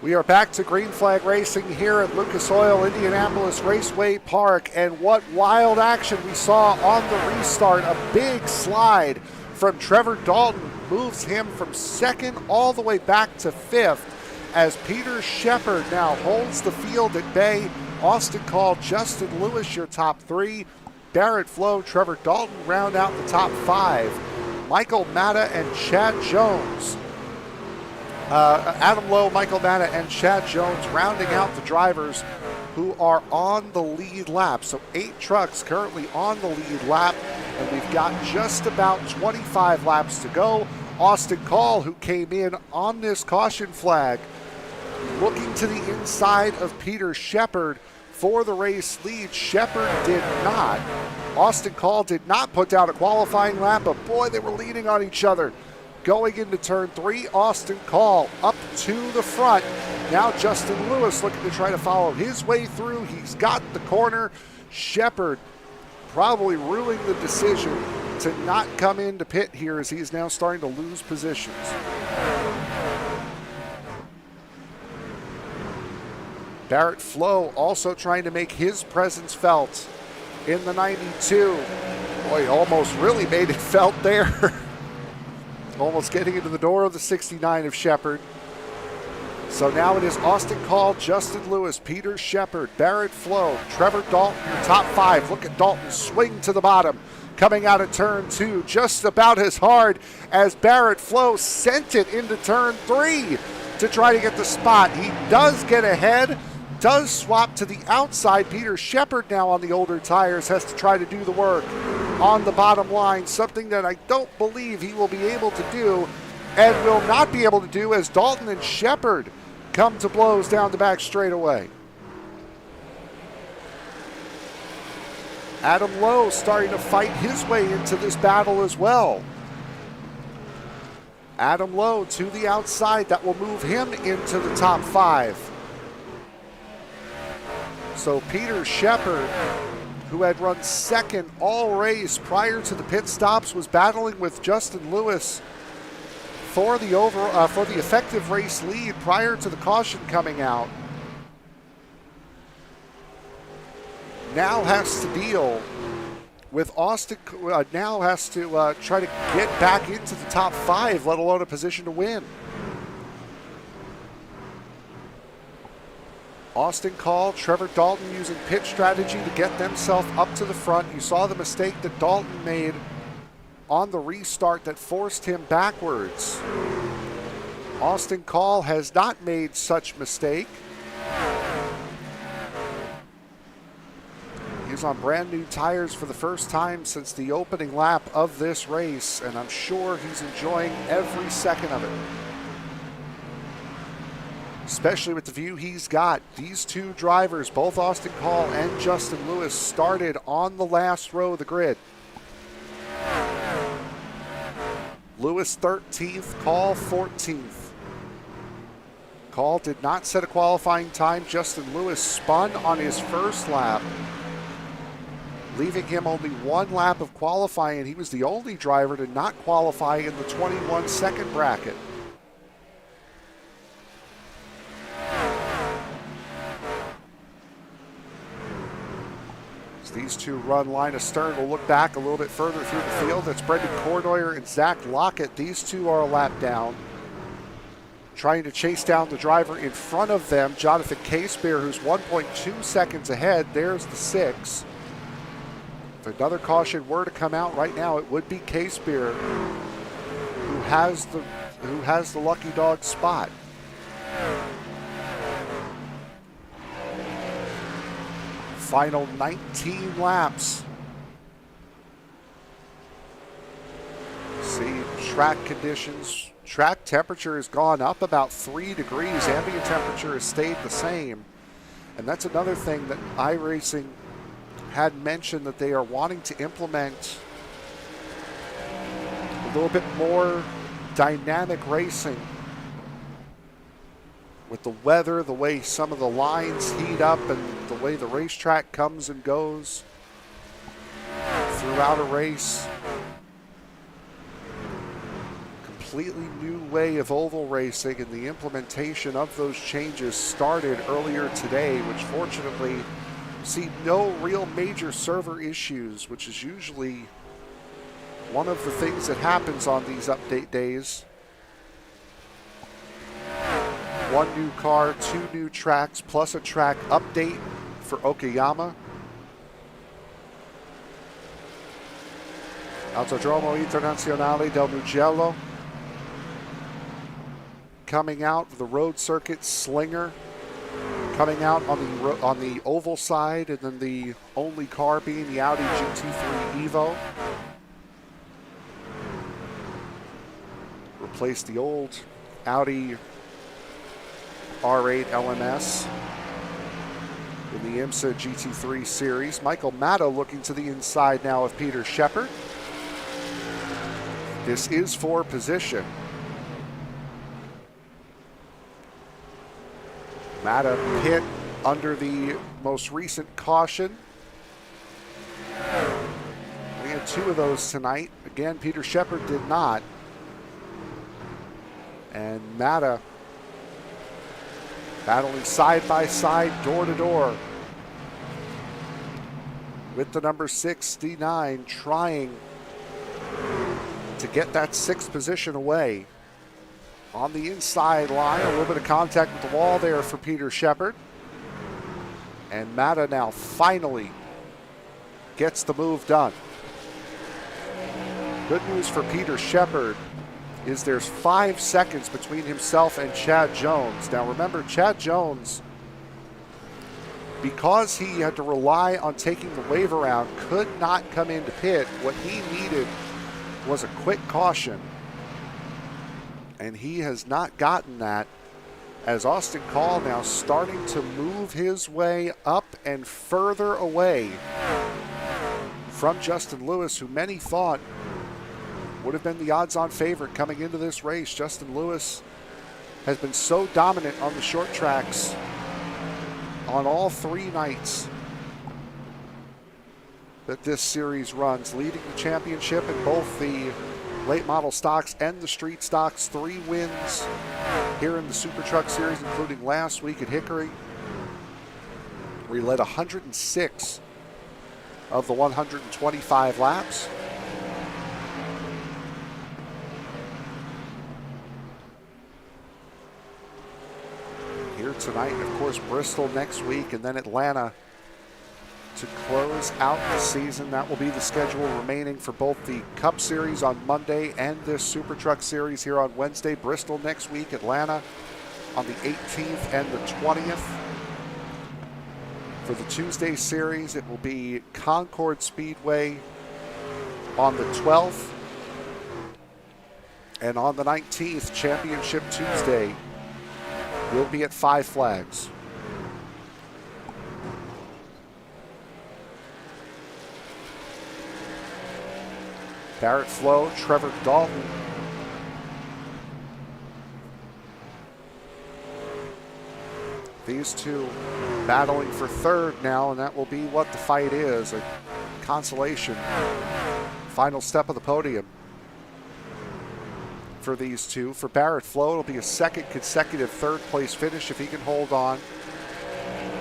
We are back to green flag racing here at Lucas Oil Indianapolis Raceway Park, and what wild action we saw on the restart. A big slide from Trevor Dalton moves him from second all the way back to fifth as Peter Shepard now holds the field at bay. Austin Call, Justin Lewis, your top three. Barrett Flowe, Trevor Dalton round out the top five. Michael Matta and Chad Jones. Adam Lowe, Michael Matta, and Chad Jones rounding out the drivers who are on the lead lap. So 8 trucks currently on the lead lap, and we've got just about 25 laps to go. Austin Call, who came in on this caution flag, looking to the inside of Peter Shepard for the race lead. Shepard did not. Austin Call did not put down a qualifying lap, but boy, they were leaning on each other. Going into turn 3, Austin Call up to the front. Now Justin Lewis looking to try to follow his way through. He's got the corner. Shepard probably ruling the decision to not come into pit here as he's now starting to lose positions. Barrett Flowe also trying to make his presence felt in the 92. Boy, almost really made it felt there. Almost getting into the door of the 69 of Shepard. So now it is Austin Call, Justin Lewis, Peter Shepard, Barrett Flowe, Trevor Dalton, your top 5. Look at Dalton swing to the bottom. Coming out of turn 2 just about as hard as Barrett Flowe sent it into turn 3 to try to get the spot. He does get ahead, does swap to the outside. Peter Shepard now on the older tires has to try to do the work on the bottom line, something that I don't believe he will be able to do and will not be able to do as Dalton and Shepard come to blows down the back straightaway. Adam Lowe starting to fight his way into this battle as well. Adam Lowe to the outside, that will move him into the top 5. So Peter Shepard, who had run second all race prior to the pit stops, was battling with Justin Lewis for the effective race lead prior to the caution coming out. Now has to deal with Austin, now has to try to get back into the top 5, let alone a position to win. Austin Call, Trevor Dalton using pit strategy to get themselves up to the front. You saw the mistake that Dalton made on the restart that forced him backwards. Austin Call has not made such mistake. He's on brand new tires for the first time since the opening lap of this race, and I'm sure he's enjoying every second of it. Especially with the view he's got. These two drivers, both Austin Call and Justin Lewis, started on the last row of the grid. Lewis 13th, Call 14th. Call did not set a qualifying time. Justin Lewis spun on his first lap, leaving him only 1 lap of qualifying. He was the only driver to not qualify in the 21-second bracket. These two run line astern. We'll look back a little bit further through the field. That's Brendan Cordoyer and Zach Lockett. These two are a lap down, trying to chase down the driver in front of them, Jonathan Casebeer, who's 1.2 seconds ahead. There's the 6. If another caution were to come out right now, it would be Casebeer who has the lucky dog spot. Final 19 laps. See, track conditions. Track temperature has gone up about 3 degrees. Ambient temperature has stayed the same. And that's another thing that iRacing had mentioned, that they are wanting to implement a little bit more dynamic racing with the weather, the way some of the lines heat up, and the way the racetrack comes and goes throughout a race. completely new way of oval racing, and the implementation of those changes started earlier today, which fortunately see no real major server issues, which is usually one of the things that happens on these update days. One new car, 2 new tracks, plus a track update for Okayama. Autodromo Internazionale del Mugello coming out, the road circuit Slinger coming out on the oval side, and then the only car being the Audi GT3 Evo. Replaced the old Audi R8 LMS in the IMSA GT3 series. Michael Matto looking to the inside now of Peter Shepard. This is for position. Matta hit under the most recent caution. We had 2 of those tonight. Again, Peter Shepard did not. And Matta battling side by side, door to door with the number 69, trying to get that 6th position away. On the inside line, a little bit of contact with the wall there for Peter Shepard. And Matta now finally gets the move done. Good news for Peter Shepard is there's 5 seconds between himself and Chad Jones. Now remember, Chad Jones, because he had to rely on taking the wave around, could not come into pit. What he needed was a quick caution, and he has not gotten that, as Austin Call now starting to move his way up and further away from Justin Lewis, who many thought would have been the odds-on favorite coming into this race. Justin Lewis has been so dominant on the short tracks on all 3 nights that this series runs, leading the championship in both the late model stocks and the street stocks. 3 wins here in the SuperTruck series, including last week at Hickory, where he led 106 of the 125 laps. Here tonight, and of course Bristol next week, and then Atlanta to close out the season. That will be the schedule remaining for both the Cup Series on Monday and this SuperTruck Series here on Wednesday. Bristol next week, Atlanta on the 18th and the 20th. For the Tuesday Series, it will be Concord Speedway on the 12th. And on the 19th, Championship Tuesday, will be at 5 Flags. Barrett Flowe, Trevor Dalton. These 2 battling for 3rd now, and that will be what the fight is, a consolation. Final step of the podium for these 2. For Barrett Flowe, it'll be a 2nd consecutive 3rd place finish if he can hold on.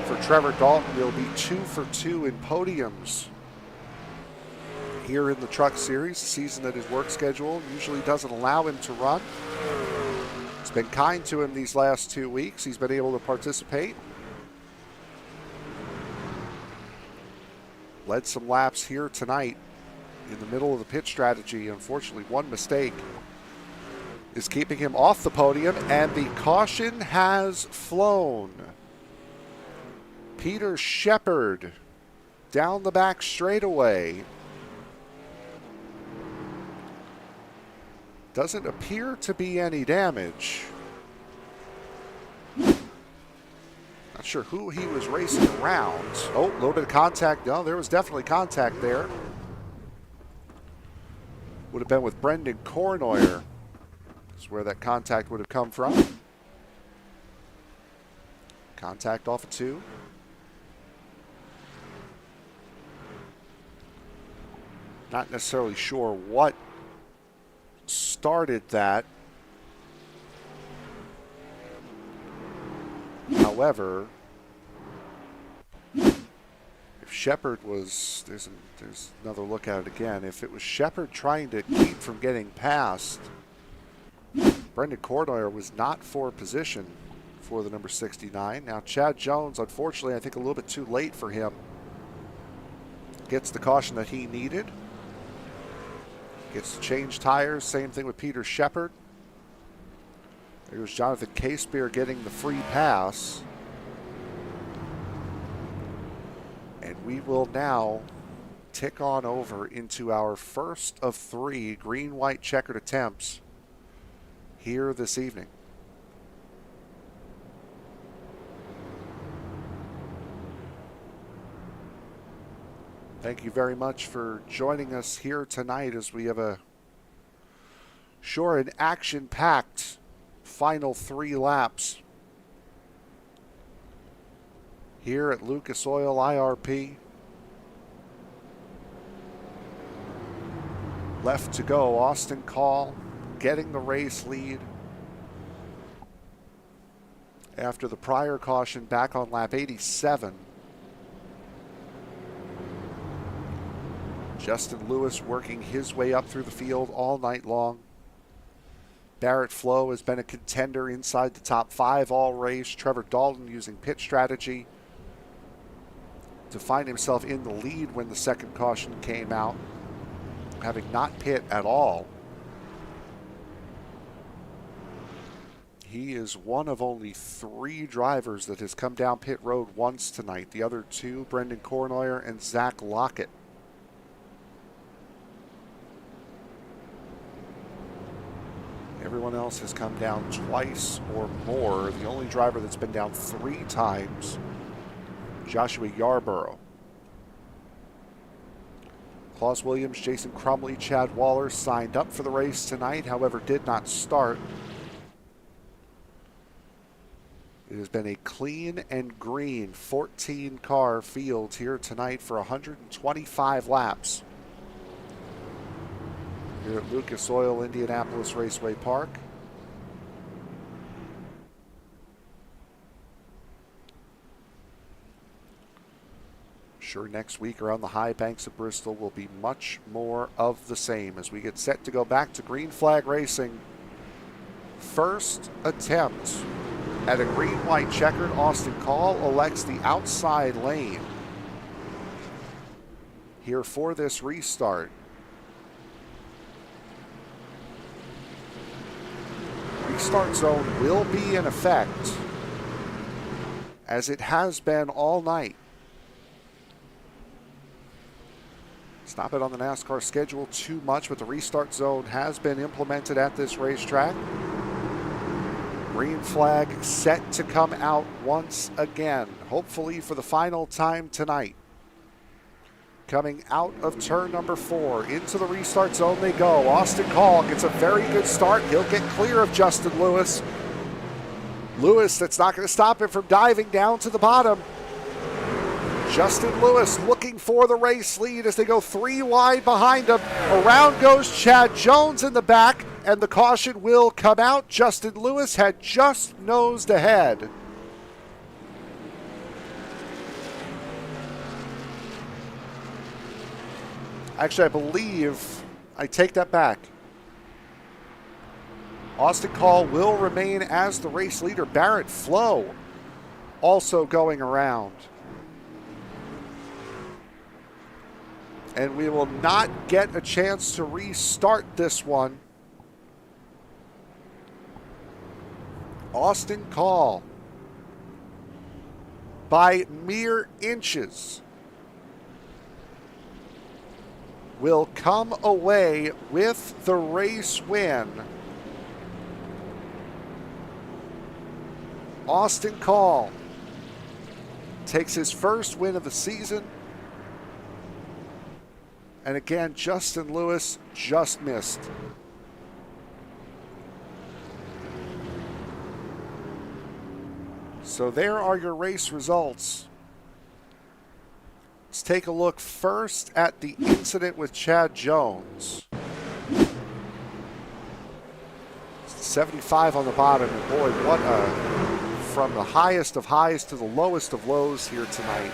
For Trevor Dalton, it'll be 2 for 2 in podiums here in the Truck Series, a season that his work schedule usually doesn't allow him to run. It's been kind to him these last 2 weeks. He's been able to participate. Led some laps here tonight in the middle of the pit strategy. Unfortunately, one mistake is keeping him off the podium, and the caution has flown. Peter Shepard down the back straightaway. Doesn't appear to be any damage. Not sure who he was racing around. Oh, a little bit of contact. No, there was definitely contact there. Would have been with Brendan Cornoyer. That's where that contact would have come from. Contact off of 2. Not necessarily sure what started that. However, if Shepard was, there's another look at it again. If it was Shepard trying to keep from getting past, Brendan Cornoyer was not for position for the number 69. Now Chad Jones, unfortunately, I think a little bit too late for him, gets the caution that he needed. Gets to change tires. Same thing with Peter Shepard. There's Jonathan Casebeer getting the free pass. And we will now tick on over into our first of 3 green-white checkered attempts here this evening. Thank you very much for joining us here tonight as we have an action-packed final 3 laps here at Lucas Oil IRP. Left to go, Austin Call getting the race lead after the prior caution back on lap 87. Justin Lewis working his way up through the field all night long. Barrett Flowe has been a contender inside the top 5 all race. Trevor Dalton using pit strategy to find himself in the lead when the second caution came out, having not pit at all. He is one of only 3 drivers that has come down pit road once tonight. The other 2, Brendan Cornoyer and Zach Lockett. Everyone else has come down twice or more. The only driver that's been down 3 times, Joshua Yarborough. Claus Williams, Jason Crumley, Chad Waller signed up for the race tonight, however did not start. It has been a clean and green 14-car field here tonight for 125 laps here at Lucas Oil Indianapolis Raceway Park. Sure, next week around the high banks of Bristol will be much more of the same as we get set to go back to green flag racing. First attempt at a green-white checkered. Austin Call elects the outside lane here for this restart. Restart zone will be in effect, as it has been all night. It's not been on the NASCAR schedule too much, but the restart zone has been implemented at this racetrack. Green flag set to come out once again, hopefully for the final time tonight. Coming out of turn number 4, into the restart zone they go. Austin Call gets a very good start. He'll get clear of Justin Lewis. Lewis, that's not going to stop him from diving down to the bottom. Justin Lewis looking for the race lead as they go 3 wide behind him. Around goes Chad Jones in the back, and the caution will come out. Justin Lewis had just nosed ahead. Actually, I believe I take that back. Austin Call will remain as the race leader. Barrett Flowe also going around. And we will not get a chance to restart this one. Austin Call, by mere inches, will come away with the race win. Austin Call takes his first win of the season. And again, Justin Lewis just missed. So there are your race results. Let's take a look first at the incident with Chad Jones. 75 on the bottom, and boy, what a from the highest of highs to the lowest of lows here tonight.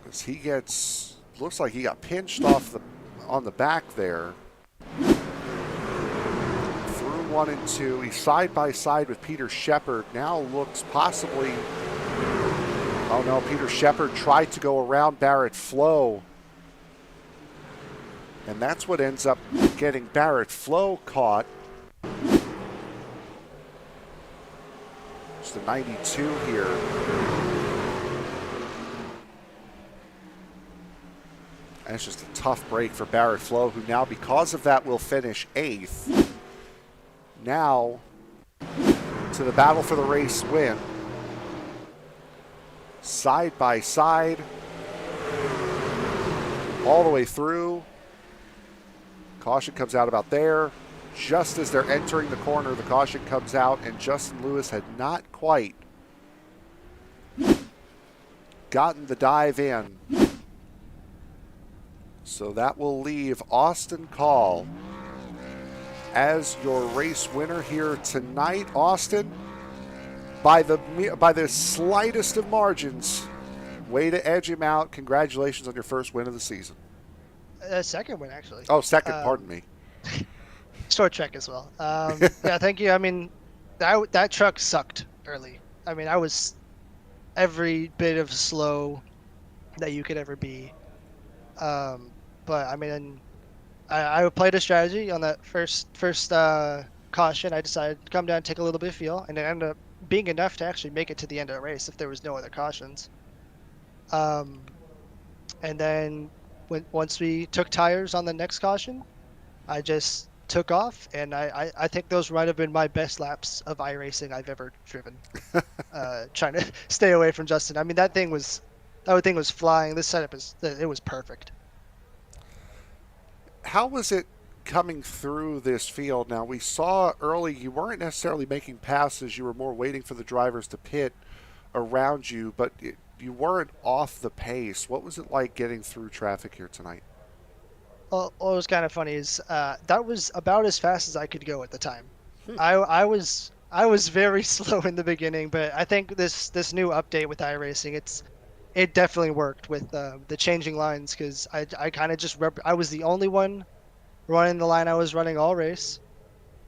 As he gets, looks like he got pinched on the back there. Through 1 and 2, he's side by side with Peter Shepard. Now looks possibly, oh no, Peter Shepard tried to go around Barrett Flowe. And that's what ends up getting Barrett Flowe caught. It's the 92 here. And it's just a tough break for Barrett Flowe, who now, because of that, will finish 8th. Now, to the battle for the race win. Side by side. All the way through. Caution comes out about there. Just as they're entering the corner, the caution comes out, and Justin Lewis had not quite gotten the dive in. So that will leave Austin Call as your race winner here tonight. Austin, by the slightest of margins, way to edge him out. Congratulations on your first win of the season. Second win, actually. Oh, second, pardon me. Short track as well. Yeah, thank you. I mean, that truck sucked early. I mean, I was every bit of slow that you could ever be. But I mean, I played a strategy on that first caution. I decided to come down and take a little bit of feel, and it ended up being enough to actually make it to the end of the race if there was no other cautions. And then once we took tires on the next caution, I just took off, and I think those might have been my best laps of iRacing I've ever driven. Trying to stay away from Justin. I mean, that thing was flying. This setup it was perfect. How was it coming through this field? Now, we saw early you weren't necessarily making passes. You were more waiting for the drivers to pit around you, but you weren't off the pace. What was it like getting through traffic here tonight? Well, what was kind of funny is that was about as fast as I could go at the time. I was very slow in the beginning, but I think this new update with iRacing, it definitely worked with the changing lines, because I kind of just I was the only one running the line I was running all race,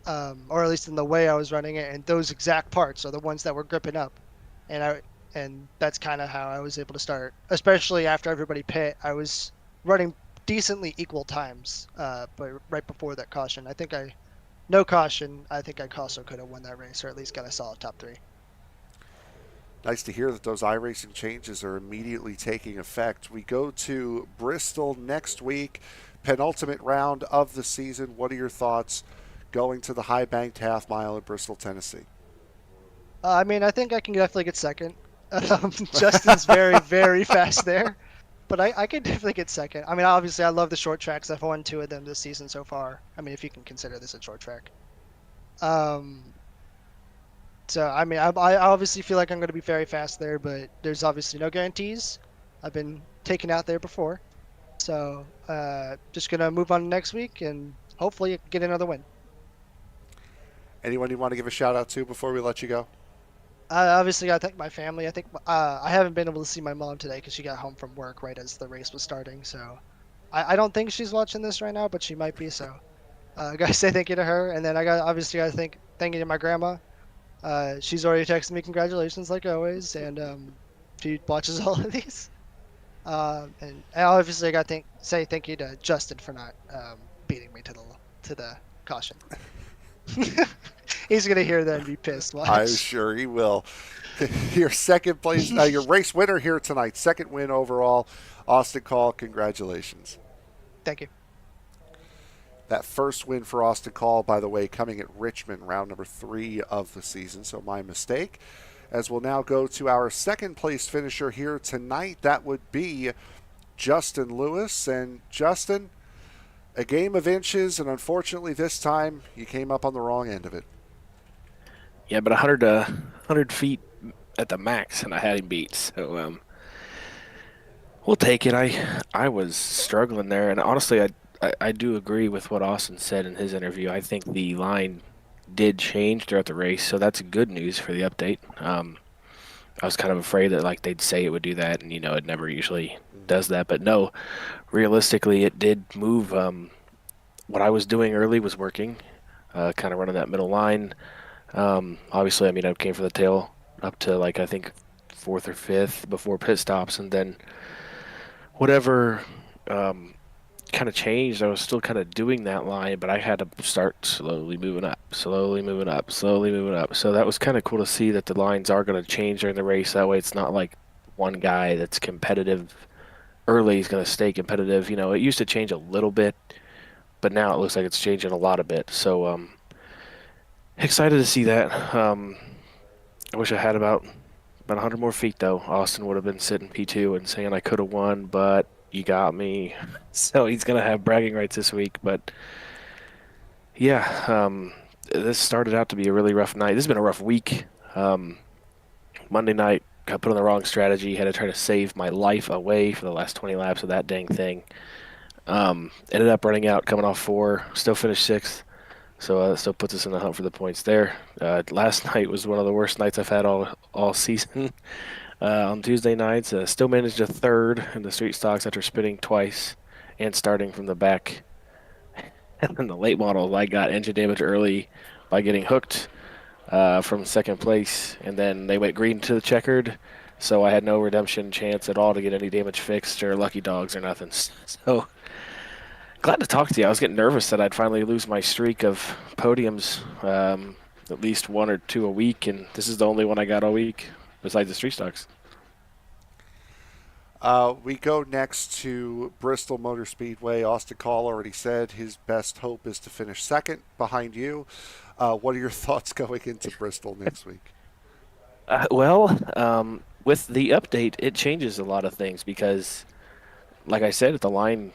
or at least in the way I was running it, and those exact parts are the ones that were gripping up, and that's kind of how I was able to start, especially after everybody pit. I was running decently equal times, but right before that caution, I think I also could have won that race, or at least got a solid top 3. Nice to hear that those iRacing changes are immediately taking effect. We go to Bristol next week, penultimate round of the season. What are your thoughts going to the high banked half mile at Bristol, Tennessee? I mean, I think I can definitely get second. Justin's very, very fast there, but I could definitely get second. I mean, obviously, I love the short tracks. I've won 2 of them this season so far. I mean, if you can consider this a short track. So, I mean, I obviously feel like I'm going to be very fast there, but there's obviously no guarantees. I've been taken out there before. So, just going to move on next week and hopefully get another win. Anyone you want to give a shout out to before we let you go? Obviously, I thank my family. I think I haven't been able to see my mom today because she got home from work right as the race was starting. So, I don't think she's watching this right now, but she might be. So, I got to say thank you to her. And then I got to thank you to my grandma. She's already texted me congratulations like always, and she watches all of these. And obviously I got to say thank you to Justin for not beating me to the caution. He's gonna hear that and be pissed. Watch. I'm sure he will. Your second place, your race winner here tonight, second win overall, Austin Call. Congratulations. Thank you. That first win for Austin Call, by the way, coming at Richmond, round number 3 of the season, so my mistake. As we'll now go to our second place finisher here tonight, that would be Justin Lewis. And Justin, a game of inches, and unfortunately this time you came up on the wrong end of it. Yeah, but 100 feet at the max, and I had him beat. So we'll take it. I was struggling there, and honestly, I do agree with what Austin said in his interview. I think the line did change throughout the race, so that's good news for the update. I was kind of afraid that like they'd say it would do that, and it never usually does that. But no, realistically, it did move. What I was doing early was working, kind of running that middle line. Obviously, I mean, I came from the tail up to like I think fourth or fifth before pit stops, and then whatever kind of changed. I was still kind of doing that line, but I had to start slowly moving up, slowly moving up, slowly moving up. So that was kind of cool to see that the lines are going to change during the race. That way, it's not like one guy that's competitive early is going to stay competitive. It used to change a little bit, but now it looks like it's changing a lot a bit. So excited to see that. I wish I had about 100 more feet though. Austin would have been sitting P2 and saying I could have won, but you got me. So he's gonna have bragging rights this week. But yeah, this started out to be a really rough night. This has been a rough week. Monday night got put on the wrong strategy. Had to try to save my life away for the last 20 laps of that dang thing. Ended up running out, coming off 4, still finished 6th. So that still puts us in the hunt for the points there. Last night was one of the worst nights I've had all season. On Tuesday nights, still managed a third in the street stocks after spinning twice and starting from the back. And then the late model, I got engine damage early by getting hooked from second place, and then they went green to the checkered, so I had no redemption chance at all to get any damage fixed or lucky dogs or nothing. So glad to talk to you. I was getting nervous that I'd finally lose my streak of podiums, at least 1 or 2 a week, and this is the only one I got all week besides the street stocks. We go next to Bristol Motor Speedway. Austin Call already said his best hope is to finish second behind you. What are your thoughts going into Bristol next week? With the update, it changes a lot of things because, like I said, if the line,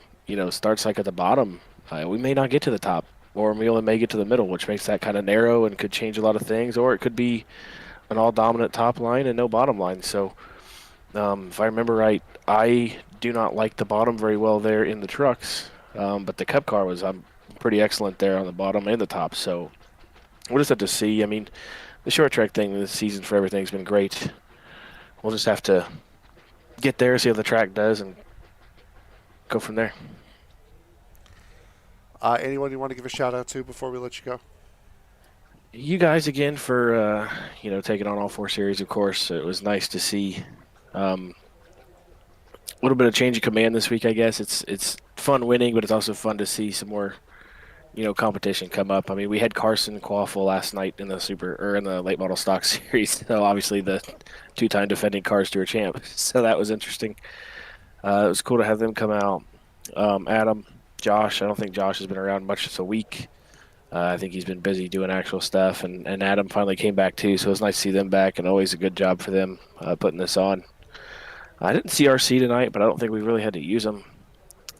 starts like at the bottom, we may not get to the top, or we only may get to the middle, which makes that kind of narrow and could change a lot of things, or it could be an all-dominant top line and no bottom line. So if I remember right, I do not like the bottom very well there in the trucks, but the Cup car was pretty excellent there on the bottom and the top. So we'll just have to see. I mean, the short track thing this season for everything's been great. We'll just have to get there, see how the track does, and go from there. Anyone you want to give a shout out to before we let you go? You guys again for taking on all 4 series. Of course, it was nice to see a little bit of change of command this week. I guess it's fun winning, but it's also fun to see some more competition come up. I mean, we had Carson Quaffle last night in the late model stock series. So obviously the 2-time defending Cars Tour champ. So that was interesting. It was cool to have them come out. Adam, Josh. I don't think Josh has been around much this a week. I think he's been busy doing actual stuff, and Adam finally came back too, so it was nice to see them back, and always a good job for them putting this on. I didn't see RC tonight, but I don't think we really had to use them.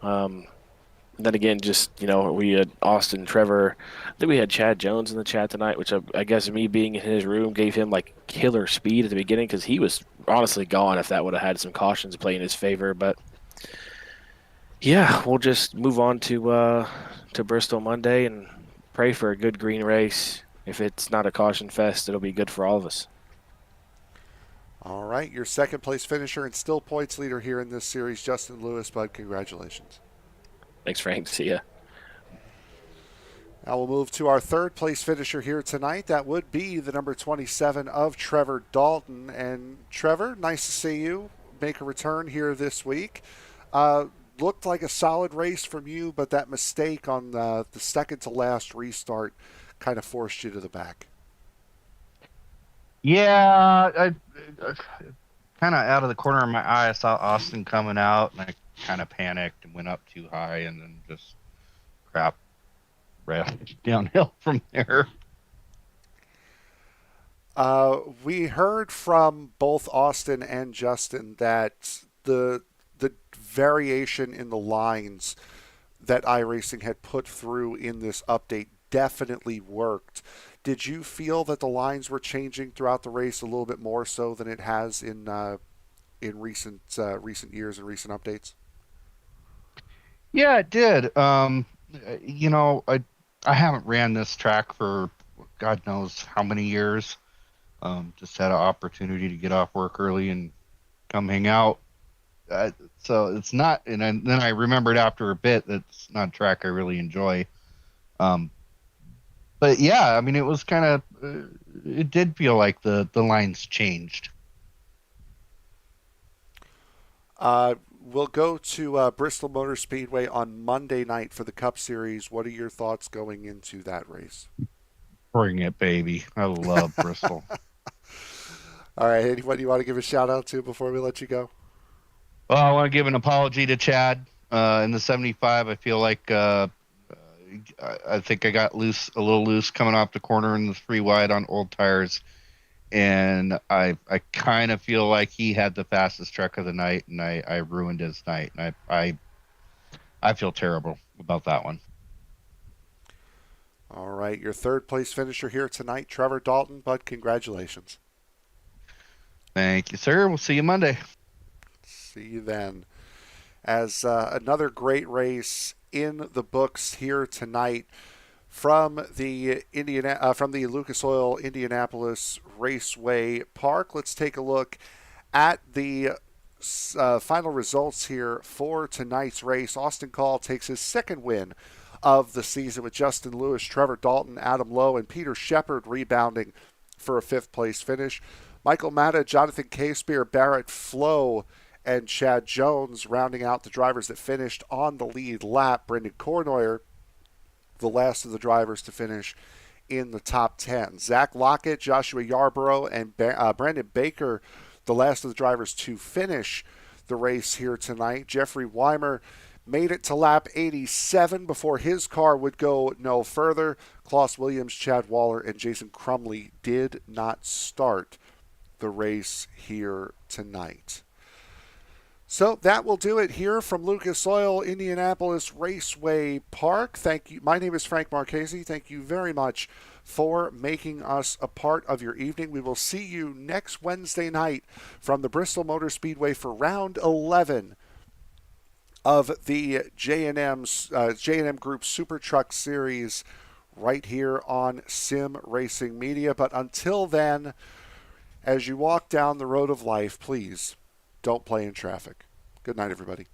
Then again, just, we had Austin, Trevor. I think we had Chad Jones in the chat tonight, which I guess me being in his room gave him, like, killer speed at the beginning because he was honestly gone if that would have had some cautions play in his favor. But, yeah, we'll just move on to Bristol Monday and pray for a good green race. If it's not a caution fest, it'll be good for all of us. All right, your second place finisher and still points leader here in this series, Justin Lewis. Bud, congratulations. Thanks, Frank. See ya. Now we'll move to our third place finisher here tonight. That would be the number 27 of Trevor Dalton. And Trevor, nice to see you make a return here this week. Looked like a solid race from you, but that mistake on the second to last restart kind of forced you to the back. Yeah, I kind of out of the corner of my eye, I saw Austin coming out, and I kind of panicked and went up too high, and then just crap, ran downhill from there. We heard from both Austin and Justin that the variation in the lines that iRacing had put through in this update definitely worked. Did you feel that the lines were changing throughout the race a little bit more so than it has in recent years and recent updates? Yeah, it did. I haven't ran this track for God knows how many years. Just had an opportunity to get off work early and come hang out. So it's not, and then I remembered after a bit that it's not a track I really enjoy. But yeah, I mean, it was kind of, it did feel like the lines changed. We'll go to Bristol Motor Speedway on Monday night for the Cup Series. What are your thoughts going into that race? Bring it, baby. I love Bristol. All right, anyone you want to give a shout out to before we let you go? Well, I want to give an apology to Chad in the 75. I feel like I think I got a little loose coming off the corner in the 3 wide on old tires, and I kind of feel like he had the fastest truck of the night, and I ruined his night, and I feel terrible about that one. All right, your third place finisher here tonight, Trevor Dalton, bud, congratulations. Thank you, sir. We'll see you Monday. See you then. As another great race in the books here tonight from the Lucas Oil Indianapolis Raceway Park. Let's take a look at the final results here for tonight's race. Austin Call takes his second win of the season with Justin Lewis, Trevor Dalton, Adam Lowe, and Peter Shepard rebounding for a fifth place finish. Michael Matta, Jonathan Caspear, Barrett Flowe, and Chad Jones rounding out the drivers that finished on the lead lap. Brendan Cornoyer, the last of the drivers to finish in the top 10. Zach Lockett, Joshua Yarborough, and Brandon Baker, the last of the drivers to finish the race here tonight. Jeffrey Weimer made it to lap 87 before his car would go no further. Klaus Williams, Chad Waller, and Jason Crumley did not start the race here tonight. So that will do it here from Lucas Oil Indianapolis Raceway Park. Thank you. My name is Frank Marchese. Thank you very much for making us a part of your evening. We will see you next Wednesday night from the Bristol Motor Speedway for round 11 of the J&M Group SuperTruck Series right here on Sim Racing Media. But until then, as you walk down the road of life, please don't play in traffic. Good night, everybody.